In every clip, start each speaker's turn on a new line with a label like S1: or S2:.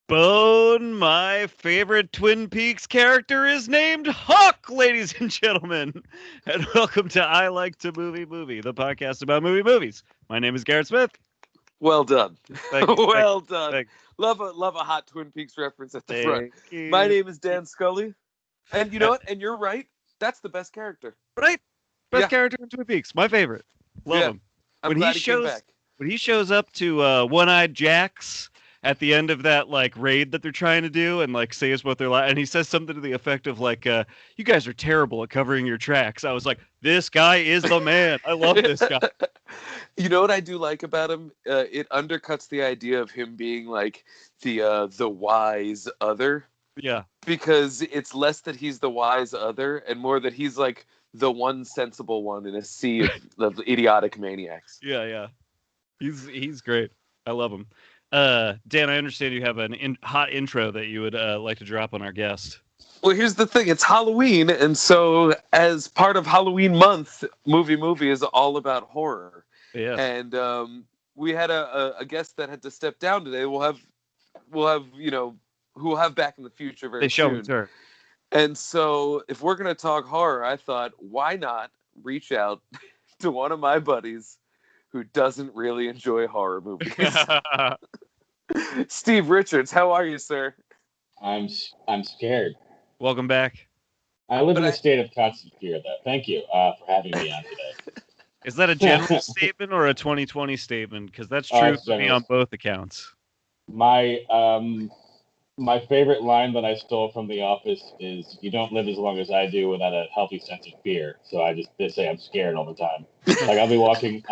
S1: Bone, my favorite Twin Peaks character is named Huck, ladies and gentlemen. And welcome to I Like to Movie, the podcast about movies. My name is Garrett Smith.
S2: Well done.
S1: Thank you.
S2: Well done.
S1: Thank
S2: Love a hot Twin Peaks reference at the front.
S1: you.
S2: My name is Dan Scully. And you know what? And you're right. That's the best character.
S1: Right? Best
S2: Yeah.
S1: character in Twin Peaks. My favorite. Love
S2: Yeah.
S1: him.
S2: I'm
S1: When
S2: glad
S1: he
S2: he came
S1: shows-
S2: back.
S1: When he shows up to One-Eyed Jack's at the end of that like raid that they're trying to do and like saves what they're like, and he says something to the effect of like, you guys are terrible at covering your tracks. I was like, this guy is the man. I love this guy.
S2: You know what I do like about him? It undercuts the idea of him being like the wise other,
S1: Yeah.
S2: because it's less that he's the wise other and more that he's like the one sensible one in a sea of idiotic maniacs.
S1: Yeah. He's great. I love him. Dan, I understand you have an hot intro that you would like to drop on our guest.
S2: Well, here's the thing. It's Halloween, and so as part of Halloween month, movie is all about horror.
S1: Yeah.
S2: And we had a guest that had to step down today. We'll have who we'll have back in the future very
S1: They show
S2: soon.
S1: return.
S2: And so if we're going to talk horror, I thought, why not reach out to one of my buddies who doesn't really enjoy horror movies. Steve Richards, how are you, sir?
S3: I'm scared.
S1: Welcome back.
S3: I live in a state of constant fear, though. Thank you for having me on today.
S1: Is that a general statement or a 2020 statement? Because that's true for me on both accounts.
S3: My favorite line that I stole from The Office is, "You don't live as long as I do without a healthy sense of fear." So I just say I'm scared all the time. Like I'll be walking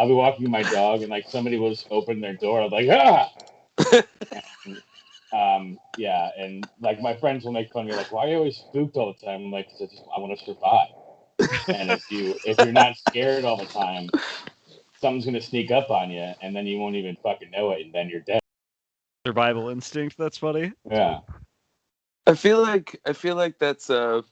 S3: my dog, and like somebody will just open their door. I'm like, ah. Yeah, and like my friends will make fun of me, like, "Why are you always spooked all the time?" I'm like, I want to survive. And if you're not scared all the time, something's gonna sneak up on you, and then you won't even fucking know it, and then you're dead.
S1: Survival instinct. That's funny.
S3: Yeah.
S2: I feel like that's I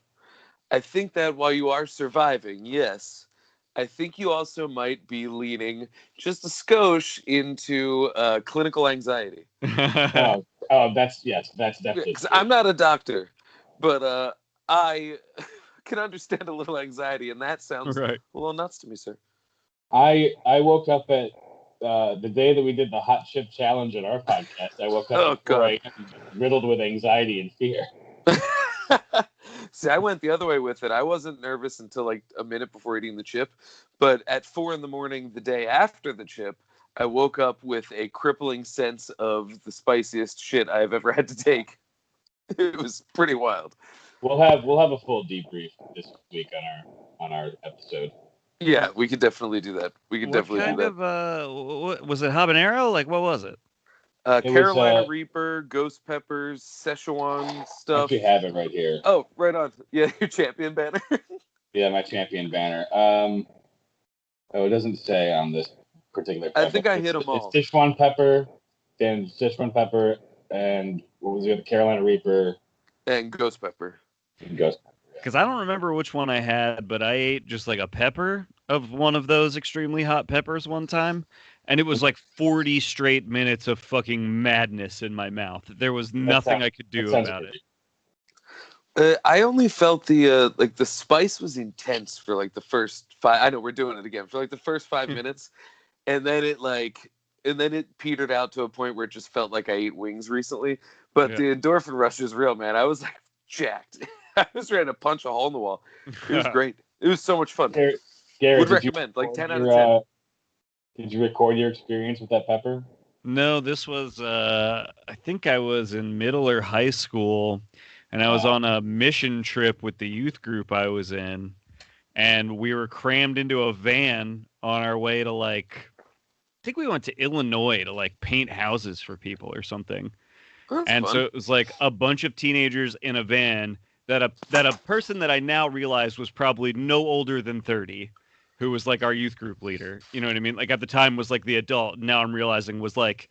S2: think that while you are surviving, yes, I think you also might be leaning just a skosh into clinical anxiety.
S3: That's definitely.
S2: 'Cause I'm not a doctor, but I can understand a little anxiety, and that sounds
S1: Right.
S2: a little nuts to me, sir.
S3: I woke up at the day that we did the hot chip challenge at our podcast. I woke up at 4 a.m. riddled with anxiety and fear.
S2: See, I went the other way with it. I wasn't nervous until like a minute before eating the chip, but at 4 a.m. the day after the chip, I woke up with a crippling sense of the spiciest shit I've ever had to take. It was pretty wild.
S3: We'll have a full debrief this week on our episode.
S2: Yeah, we could definitely do that. We could
S1: What
S2: definitely
S1: kind
S2: do that.
S1: of what was it? Habanero? Like what was it?
S2: Carolina Reaper, ghost peppers, Szechuan stuff.
S3: I actually have it right here.
S2: Oh, right on. Yeah, your champion banner.
S3: Yeah, my champion banner. It doesn't say on this particular pepper.
S2: I think I hit them all.
S3: It's Szechuan pepper, then Szechuan pepper, and what was it? Carolina Reaper
S2: And ghost pepper.
S3: and ghost pepper.
S1: Because I don't remember which one I had, but I ate just like a pepper of one of those extremely hot peppers one time, and it was like 40 straight minutes of fucking madness in my mouth. There was nothing I could do about it.
S2: I only felt the the spice was intense for like the first 5. I know we're doing it again for like the first 5 minutes, and then it petered out to a point where it just felt like I ate wings recently. But the endorphin rush is real, man. I was like jacked. I was ready to punch a hole in the wall. It was great. It was so much fun.
S3: Garrett,
S2: Would recommend like 10 out of 10.
S3: Did you record your experience with that pepper?
S1: No, this was I think I was in middle or high school, and I was on a mission trip with the youth group I was in, and we were crammed into a van on our way to I think we went to Illinois to paint houses for people or something.
S2: That's
S1: and
S2: fun.
S1: so it was like a bunch of teenagers in a van that a person that I now realize was probably no older than 30, who was like our youth group leader. You know what I mean? Like at the time was like the adult. Now I'm realizing was like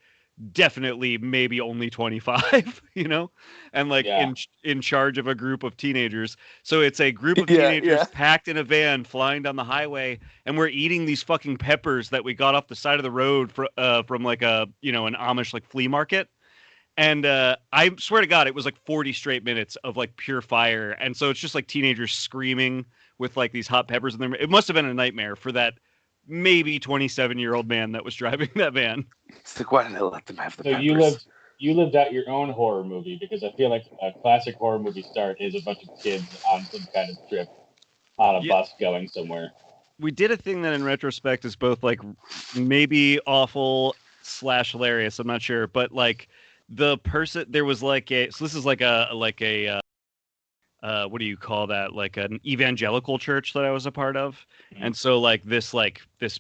S1: definitely maybe only 25, and like
S3: Yeah.
S1: in charge of a group of teenagers. So it's a group of
S2: Yeah,
S1: teenagers
S2: yeah.
S1: packed in a van flying down the highway, and we're eating these fucking peppers that we got off the side of the road from like an Amish like flea market. And I swear to God, it was like 40 straight minutes of like pure fire. And so it's just like teenagers screaming with like these hot peppers in their. It must have been a nightmare for that maybe 27-year-old man that was driving that van.
S2: It's like, why did I let them have the
S3: So
S2: peppers?
S3: you lived out your own horror movie, because I feel like a classic horror movie start is a bunch of kids on some kind of trip on a
S1: Yeah,
S3: bus going somewhere.
S1: we did a thing that in retrospect is both like maybe awful slash hilarious. I'm not sure, but like the person there was like a so this is like a what do you call that, like an evangelical church that I was a part of. And so like this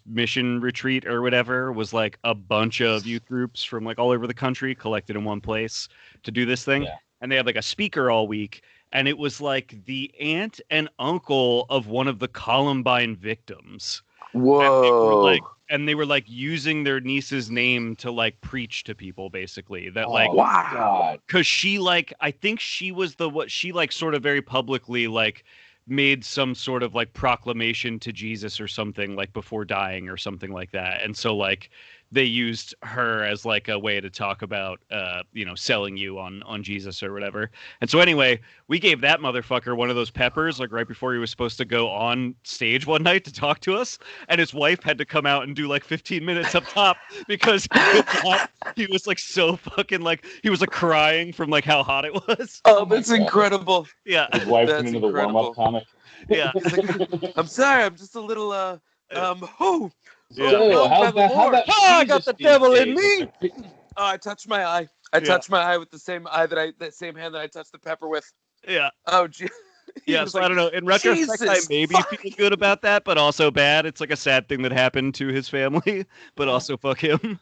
S1: mission retreat or whatever was like a bunch of youth groups from like all over the country collected in one place to do this thing.
S3: Yeah.
S1: And they had like a speaker all week, and it was like the aunt and uncle of one of the Columbine victims. And
S2: Whoa.
S1: they were like using their niece's name to like preach to people, basically, that like
S3: Oh,
S2: Wow.
S3: God.
S1: because she like I think she was the what she like sort of very publicly like made some sort of like proclamation to Jesus or something like before dying or something like that. And so like they used her as like a way to talk about selling you on Jesus or whatever. And so anyway, we gave that motherfucker one of those peppers like right before he was supposed to go on stage one night to talk to us, and his wife had to come out and do like 15 minutes up top because he was like so fucking like he was like crying from like how hot it was.
S2: Oh,
S3: my
S2: that's
S3: God.
S2: incredible.
S1: Yeah.
S3: His wife
S2: That's
S3: turned into the warm-up
S2: incredible.
S3: comic.
S1: Yeah.
S2: He's like, I'm sorry, I'm just a little oh,
S1: Yeah.
S3: So,
S2: wronged by the
S3: how
S2: Lord.
S3: about
S1: Oh, I got
S3: Jesus
S1: the
S3: these
S1: devil in
S3: days?
S1: me.
S2: Oh, I touched my eye. I
S1: Yeah.
S2: touched my eye with the same eye that same hand that I touched the pepper with.
S1: Yeah.
S2: Oh, gee. He
S1: Yeah,
S2: was
S1: so
S2: like,
S1: I don't know. In retrospect, I
S2: Jesus,
S1: maybe
S2: fuck.
S1: feel good about that, but also bad. It's like a sad thing that happened to his family, but also fuck him.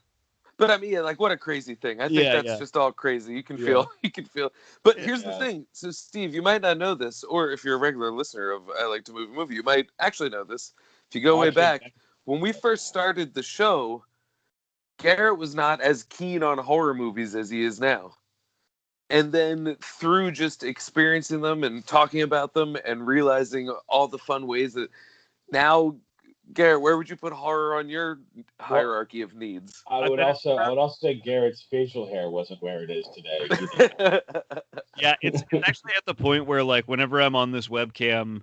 S2: But I mean, yeah, like, what a crazy thing. I think
S1: Yeah,
S2: that's
S1: yeah,
S2: just all crazy. You can
S1: yeah.
S2: feel. But here's the
S3: Yeah.
S2: thing. So, Steve, you might not know this, or if you're a regular listener of I Like to Movie, you might actually know this. If you go way back, when we first started the show, Garrett was not as keen on horror movies as he is now. And then through just experiencing them and talking about them and realizing all the fun ways that now, Garrett, where would you put horror on your hierarchy of needs?
S3: I would also say Garrett's facial hair wasn't where it is today either.
S1: Yeah, it's actually at the point where like whenever I'm on this webcam,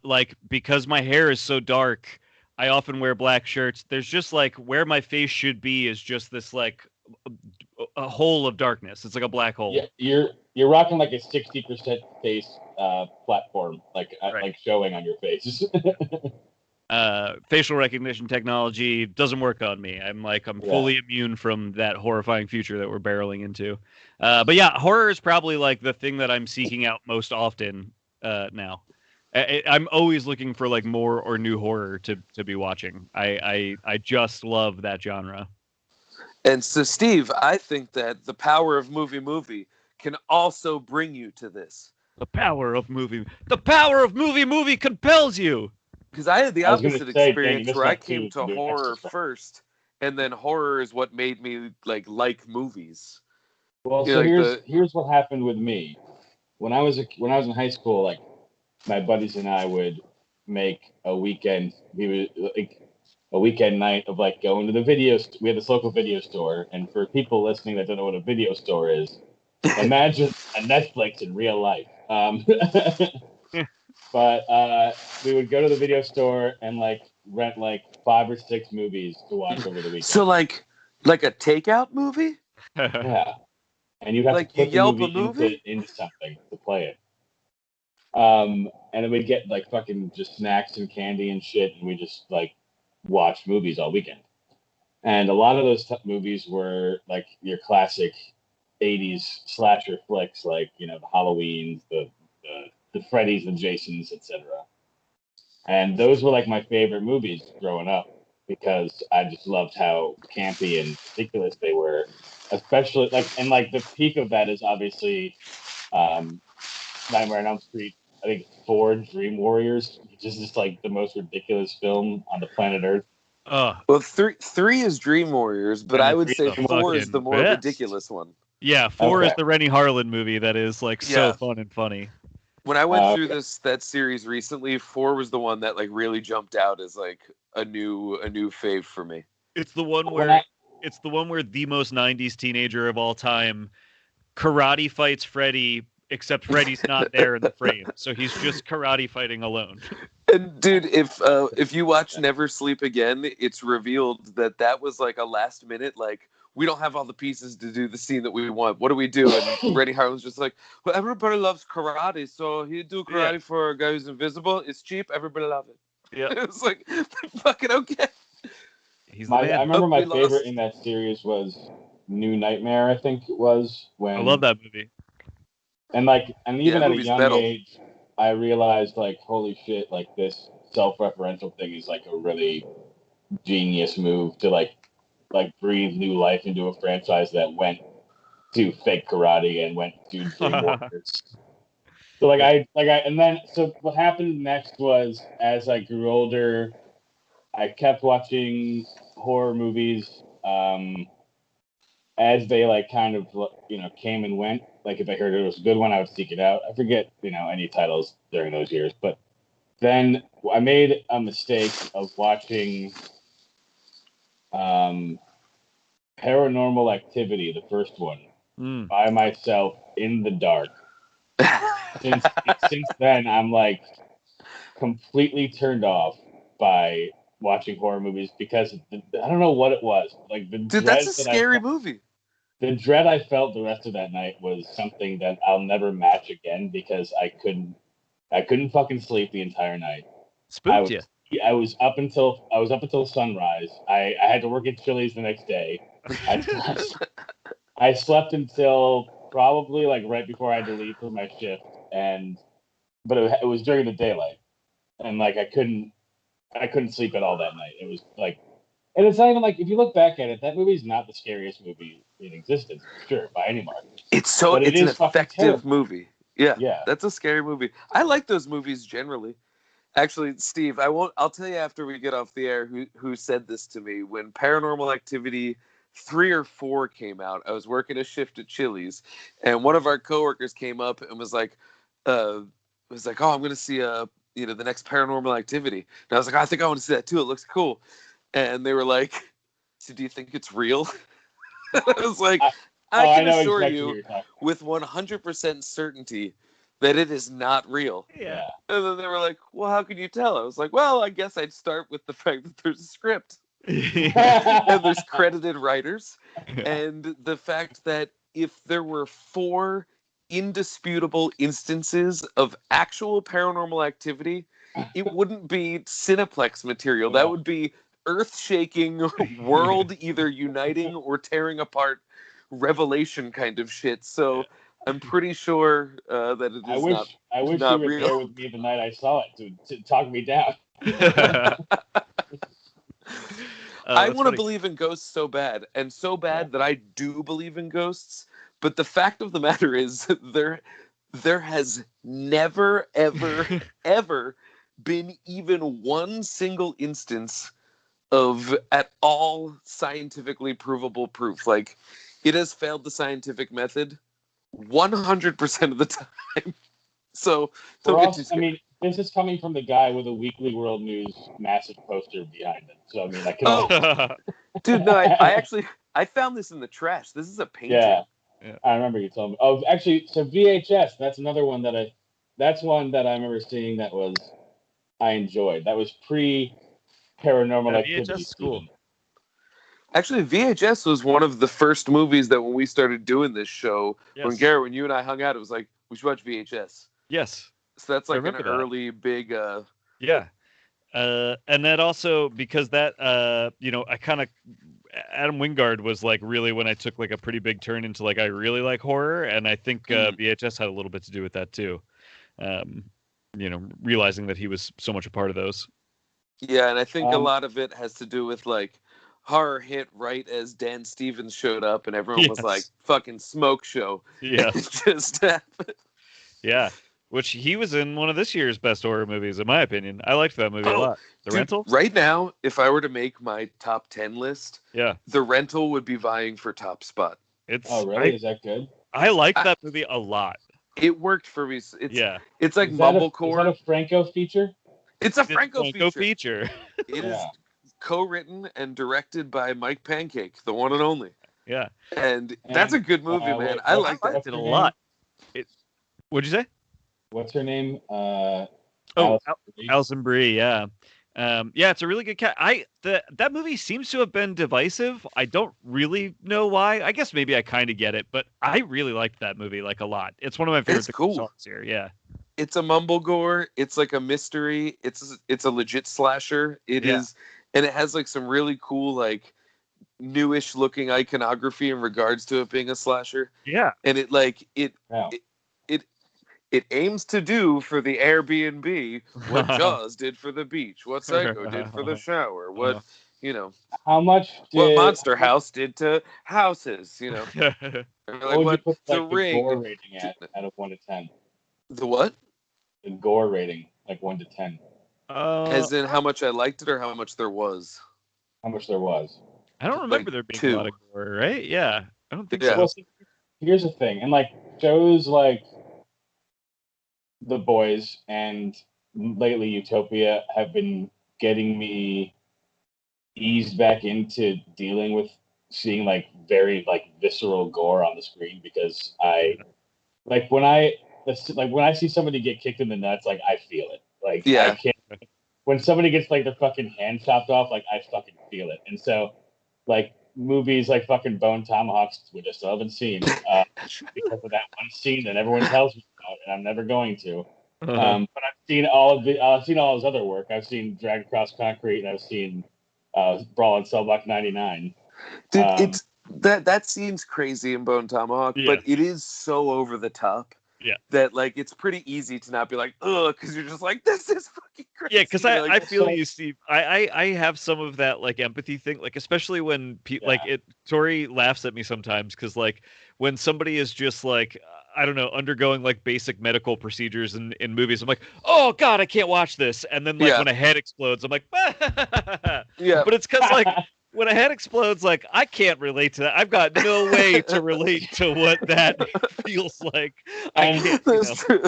S1: like because my hair is so dark, I often wear black shirts. There's just like where my face should be is just this like a hole of darkness. It's like a black hole.
S3: Yeah, you're rocking like a 60% face platform, like
S1: Right.
S3: like showing on your face.
S1: Facial recognition technology doesn't work on me. I'm fully immune from that horrifying future that we're barreling into. But yeah, horror is probably like the thing that I'm seeking out most often now. I'm always looking for like more or new horror to be watching. I just love that genre.
S2: And so, Steve, I think that the power of movie can also bring you to this.
S1: The power of movie compels you.
S2: Because I had the
S3: I was gonna
S2: opposite
S3: say,
S2: experience
S3: Dan, you
S2: where I
S3: missed that
S2: came
S3: too.
S2: to
S3: You do an
S2: horror
S3: extra
S2: first, and then horror is what made me like movies.
S3: Well,
S2: You
S3: so
S2: know, like
S3: here's what happened with me. When I was in high school, like my buddies and I would make a weekend. We would like a weekend night of like going to the we had this local video store, and for people listening that don't know what a video store is, imagine a Netflix in real life. But we would go to the video store and like rent like 5 or 6 movies to watch over the weekend.
S2: so like a takeout movie.
S3: Yeah, and you'd have
S2: Like,
S3: to put
S2: you
S3: the
S2: Yelp
S3: movie,
S2: a movie?
S3: into something to play it. And then we'd get like fucking just snacks and candy and shit, and we just like watch movies all weekend. And a lot of those movies were like your classic 80s slasher flicks, like, you know, the Halloweens, the Freddys, the Jasons, etc. And those were like my favorite movies growing up because I just loved how campy and ridiculous they were. Especially like, and like the peak of that is obviously Nightmare on Elm Street. I think 4, Dream Warriors, which is just like the most ridiculous film on the planet Earth.
S2: Well, three is Dream Warriors, but I would
S1: it's
S2: say
S1: the
S2: 4 is the
S1: fucking
S2: more
S1: best.
S2: ridiculous one.
S1: Yeah, 4 is
S3: Okay.
S1: the Rennie Harlan movie that is like so
S2: Yeah.
S1: fun and funny.
S2: When I went through
S3: Okay.
S2: that series recently, 4 was the one that like really jumped out as like a new fave for me.
S1: It's the one
S3: When
S1: where the most 90s teenager of all time karate fights Freddy, except Freddy's not there in the frame. So he's just karate fighting alone.
S2: And dude, if you watch Never Sleep Again, it's revealed that was like a last minute like we don't have all the pieces to do the scene that we want. What do we do? And Rennie Harlan's just like, well, everybody loves karate, so he do karate for a guy who's invisible. It's cheap. Everybody love it.
S1: Yeah,
S2: It's like fucking okay.
S1: he's the man.
S3: I remember my
S2: We lost.
S3: favorite in that series was New Nightmare. I think it was when
S1: I love that movie.
S3: and even at a
S2: movie's
S3: young
S2: metal.
S3: age, I realized like holy shit, like this self-referential thing is like a really genius move to like breathe new life into a franchise that went to fake karate and went to Dream Warriors. So so what happened next was as I grew older, I kept watching horror movies as they like kind of came and went. Like if I heard it was a good one, I would seek it out. I forget any titles during those years, but then I made a mistake of watching Paranormal Activity, the first one, by myself in the dark. Since then, I'm like completely turned off by watching horror movies because I don't know what it was. Like the
S2: Dude,
S3: dread
S2: that's a
S3: that
S2: scary movie.
S3: the dread I felt the rest of that night was something that I'll never match again because I couldn't fucking sleep the entire night.
S1: Spooked you.
S3: I was up until sunrise. I had to work at Chili's the next day. I slept until probably like right before I had to leave for my shift, but it was during the daylight, and like I couldn't sleep at all that night. It was like, and it's not even like if you look back at it, that movie's not the scariest movie in existence, for sure, by any mark.
S2: It's
S3: But it
S2: it's an
S3: is fucking
S2: effective
S3: terrible.
S2: movie. Yeah,
S3: Yeah.
S2: that's a scary movie. I like those movies generally. Actually, Steve, I'll tell you after we get off the air who said this to me when Paranormal Activity 3 or 4 came out. I was working a shift at Chili's, and one of our coworkers came up and was like, "Oh, I'm going to see the next Paranormal Activity." And I was like, "I think I want to see that too. It looks cool." And they were like, "So do you think it's real?" I was like, I can assure you with 100% certainty that it is not real.
S1: Yeah.
S2: And then they were like, well, how can you tell? I was like, well, I guess I'd start with the fact that there's a script and there's credited writers, and the fact that if there were 4 indisputable instances of actual paranormal activity, it wouldn't be Cineplex material. That would be earth-shaking, world either uniting or tearing apart revelation kind of shit. So I'm pretty sure that it is
S3: I wish
S2: not
S3: you were
S2: real.
S3: there with me the night I saw it to talk me down.
S2: I want to believe in ghosts so bad, and so bad that I do believe in ghosts. But the fact of the matter is, there has never, ever, ever been even one single instance of at all scientifically provable proof. Like, it has failed the scientific method 100% of the time. So don't get too scared.
S3: I mean, this is coming from the guy with a Weekly World News massive poster behind him. So I mean, I can.
S2: Dude, no, I found this in the trash. This is a painting.
S3: Yeah. I remember you told me. Oh, actually, so VHS. That's another one that's one that I remember seeing that I enjoyed. That was Paranormal Activity.
S1: VHS school.
S2: Actually, VHS was one of the first movies that when we started doing this show, when Garrett, when you and I hung out, it was like, we should watch VHS.
S1: Yes.
S2: So that's like an early big...
S1: Yeah. And that also, because that, I kind of... Adam Wingard was like really when I took like a pretty big turn into like I really like horror, and I think VHS had a little bit to do with that too. Realizing that he was so much a part of those. Yeah,
S2: and I think a lot of it has to do with like horror hit right as Dan Stevens showed up, and everyone was like, "Fucking smoke show."
S1: Yeah,
S2: it just happened.
S1: Yeah, which he was in one of this year's best horror movies, in my opinion. I liked that movie a lot. The
S2: Dude,
S1: Rental?
S2: right now, if I were to make my top 10 list,
S1: Yeah.
S2: The Rental would be vying for top spot.
S3: Oh, really? Is that good?
S1: I liked that movie a lot.
S2: It worked for me. It's like mumblecore.
S3: Is that a Franco feature?
S2: It's a Franco
S1: feature.
S2: It is co-written and directed by Mike Pancake, the one and only.
S1: Yeah.
S2: And that's a good movie, man. I liked
S1: it a lot. What'd you say?
S3: What's her name?
S1: Alison Brie, yeah. Yeah, it's a really good that movie seems to have been divisive. I don't really know why. I guess maybe I kind of get it, but I really liked that movie like a lot. It's one of my favorite songs here. Yeah.
S2: It's a mumblegore. It's like a mystery. It's a legit slasher. It is, and it has like some really cool like newish looking iconography in regards to it being a slasher.
S1: Yeah.
S2: And it aims to do for the Airbnb what Jaws did for the beach, what Psycho did for the shower, what
S3: how much
S2: what Monster House did to houses,
S3: Like, what would you put the Ring gore rating at out of 1 to 10?
S2: The what?
S3: The gore rating, like 1 to 10.
S2: As in how much I liked it or how much there was?
S3: How much there was.
S1: I don't remember there being 2. A lot of gore, right? Yeah. I don't think so.
S3: Well, see, here's the thing. And like shows like The Boys and lately Utopia have been getting me eased back into dealing with seeing like very like visceral gore on the screen, because I like when I see somebody get kicked in the nuts, like I feel it. Like I can't, when somebody gets like their fucking hand chopped off, like I fucking feel it. And so like movies like fucking Bone Tomahawks, which I still haven't seen, because of that one scene that everyone tells me about, and I'm never going to. But I've seen all his other work. I've seen Dragged Across Concrete, and I've seen Brawl in Cell Block 99.
S2: Dude, it's that scene's crazy in Bone Tomahawk, but it is so over the top.
S1: Yeah.
S2: That like it's pretty easy to not be like, ugh, because you're just like, this is fucking crazy.
S1: Yeah, because I feel you, Steve. I have some of that like empathy thing, like especially when Tori laughs at me sometimes because like when somebody is just like I don't know, undergoing like basic medical procedures in movies, I'm like, oh god, I can't watch this. And then like when a head explodes, I'm like,
S2: yeah.
S1: But it's because like when a head explodes, like I can't relate to that. I've got no way to relate to what that feels like. I can't.
S2: That's true.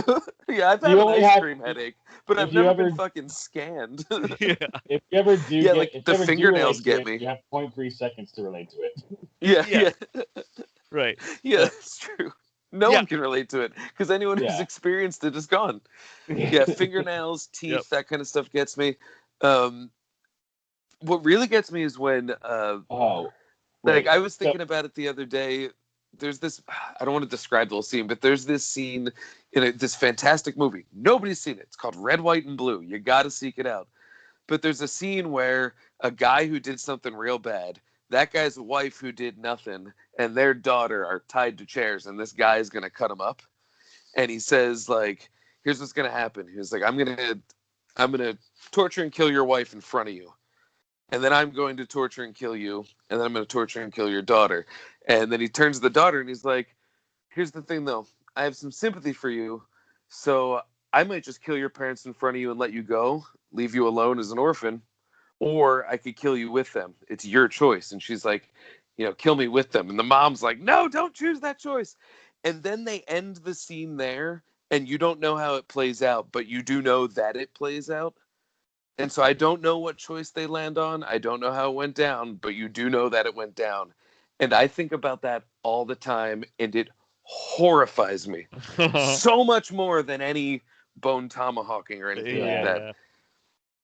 S2: Yeah, I've had an ice cream headache, but I've never been fucking scanned.
S3: If you ever do,
S2: the fingernails get me.
S3: You have 0.3 seconds to relate to it.
S2: Yeah.
S1: Right.
S2: Yeah, that's true. No one can relate to it because anyone who's experienced it is gone. Yeah, fingernails, teeth, that kind of stuff gets me. What really gets me is when, I was thinking about it the other day. There's this, I don't want to describe the whole scene, but there's this scene in this fantastic movie. Nobody's seen it. It's called Red, White, and Blue. You got to seek it out. But there's a scene where a guy who did something real bad, that guy's wife who did nothing, and their daughter are tied to chairs, and this guy is going to cut them up. And he says, like, here's what's going to happen. He's like, I'm going to torture and kill your wife in front of you. And then I'm going to torture and kill you. And then I'm going to torture and kill your daughter. And then he turns to the daughter and he's like, here's the thing, though. I have some sympathy for you. So I might just kill your parents in front of you and let you go, leave you alone as an orphan. Or I could kill you with them. It's your choice. And she's like, kill me with them. And the mom's like, no, don't choose that choice. And then they end the scene there. And you don't know how it plays out. But you do know that it plays out. And so I don't know what choice they land on. I don't know how it went down, but you do know that it went down. And I think about that all the time, and it horrifies me. So much more than any bone tomahawking or anything like that. Yeah.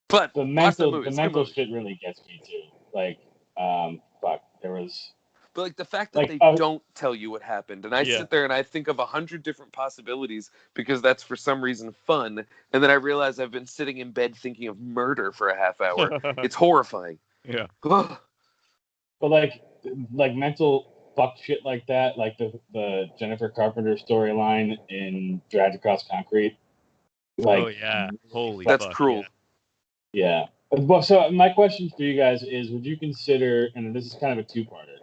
S2: But
S3: the mental shit really gets me too. Like, there was...
S2: But like the fact that they don't tell you what happened, and I sit there and I think of 100 different possibilities because that's for some reason fun, and then I realize I've been sitting in bed thinking of murder for a half hour. It's horrifying.
S1: Yeah.
S3: But like mental fuck shit like that, like the Jennifer Carpenter storyline in Dragged Across Concrete. Like,
S1: oh yeah, holy.
S2: That's
S1: fuck,
S2: cruel.
S3: Yeah. Well, so my question for you guys is: would you consider, and this is kind of a two-parter,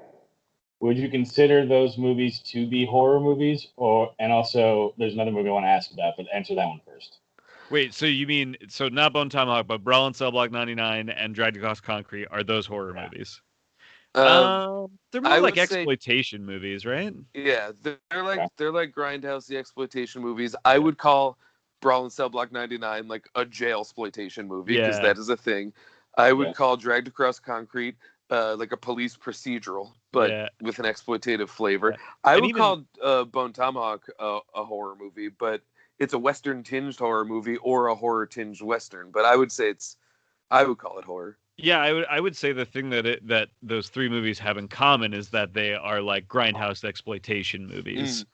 S3: would you consider those movies to be horror movies? And also, there's another movie I want to ask about, but answer that one first.
S1: Wait, so you mean not Bone Tomahawk, but Brawl in Cell Block 99 and Dragged Across Concrete are those horror movies? They're more
S2: I
S1: like
S2: would say-
S1: exploitation movies, right?
S2: Yeah, they're like grindhouse exploitation movies. I would call Brawl in Cell Block 99 like a jail exploitation movie because
S1: Yeah.
S2: that is a thing. I would
S3: Yeah.
S2: call Dragged Across Concrete like a police procedural, but
S1: Yeah.
S2: with an exploitative flavor.
S1: Yeah.
S2: I
S1: And
S2: would
S1: even-
S2: call Bone Tomahawk a horror movie, but it's a Western tinged horror movie or a horror tinged Western. But I would say I would call it horror.
S1: Yeah, I would say the thing that those three movies have in common is that they are like grindhouse exploitation movies.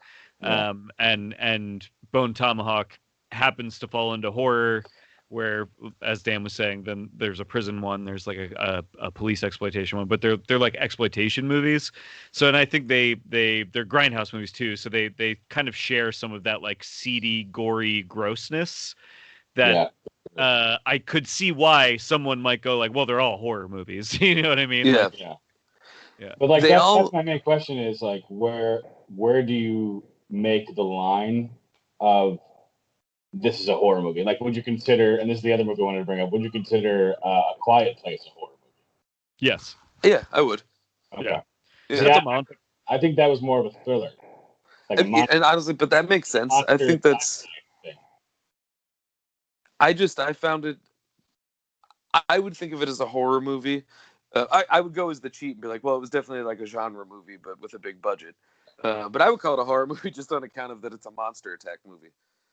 S3: Yeah.
S1: And Bone Tomahawk happens to fall into horror, where, as Dan was saying, then there's a prison one, there's like a police exploitation one, but they're like exploitation movies. So, and I think they're grindhouse movies too. So they kind of share some of that like seedy, gory grossness that I could see why someone might go like, well, they're all horror movies. You know what I mean?
S2: Yeah.
S1: Like,
S3: Yeah. But like
S2: They
S3: that's my main question is like where do you make the line of this is a horror movie? Like, would you consider? And this is the other movie I wanted to bring up. Would you consider A Quiet Place a horror movie?
S1: yes.
S2: Yeah, I would.
S3: Okay.
S1: Yeah.
S2: Yeah.
S1: So that's a monster.
S3: I think that was more of a thriller. Like
S2: And honestly, but that makes sense. I think that's. I found it. I would think of it as a horror movie. I would go as the cheat and be like, well, it was definitely like a genre movie, but with a big budget. But I would call it a horror movie just on account of that it's a monster attack movie.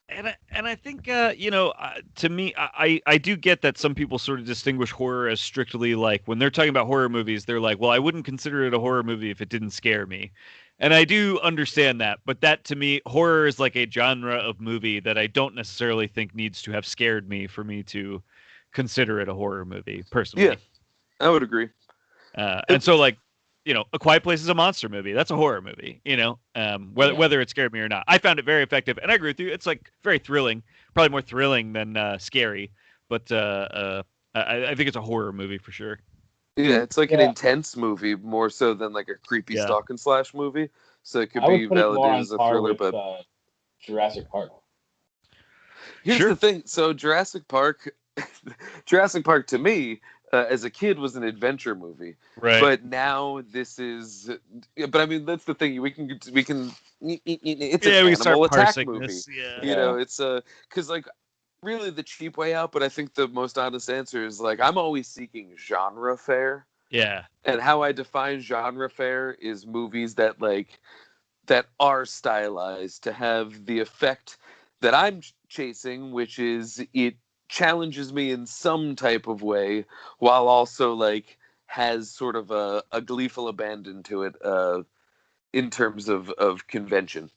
S1: And I think to me, I do get that some people sort of distinguish horror as strictly like when they're talking about horror movies, they're like, well, I wouldn't consider it a horror movie if it didn't scare me. And I do understand that, but that to me, horror is like a genre of movie that I don't necessarily think needs to have scared me for me to consider it a horror movie, personally.
S2: Yeah, I would agree.
S1: And so, like, A Quiet Place is a monster movie. That's a horror movie, whether it scared me or not. I found it very effective, and I agree with you. It's like very thrilling, probably more thrilling than scary, but I think it's a horror movie for sure.
S2: Yeah, it's like an intense movie more so than like a creepy stalk and slash movie. So it could be validated as a thriller, but
S3: Jurassic Park.
S2: Here's the thing. So Jurassic Park to me, as a kid was an adventure movie.
S1: Right.
S2: But now this is. But I mean, that's the thing. We can. It's an animal attack movie. It's because like really the cheap way out. But I think the most honest answer is like I'm always seeking genre fare.
S1: Yeah.
S2: And how I define genre fare is movies that are stylized to have the effect that I'm chasing, which is it challenges me in some type of way while also like has sort of a gleeful abandon to it in terms of convention.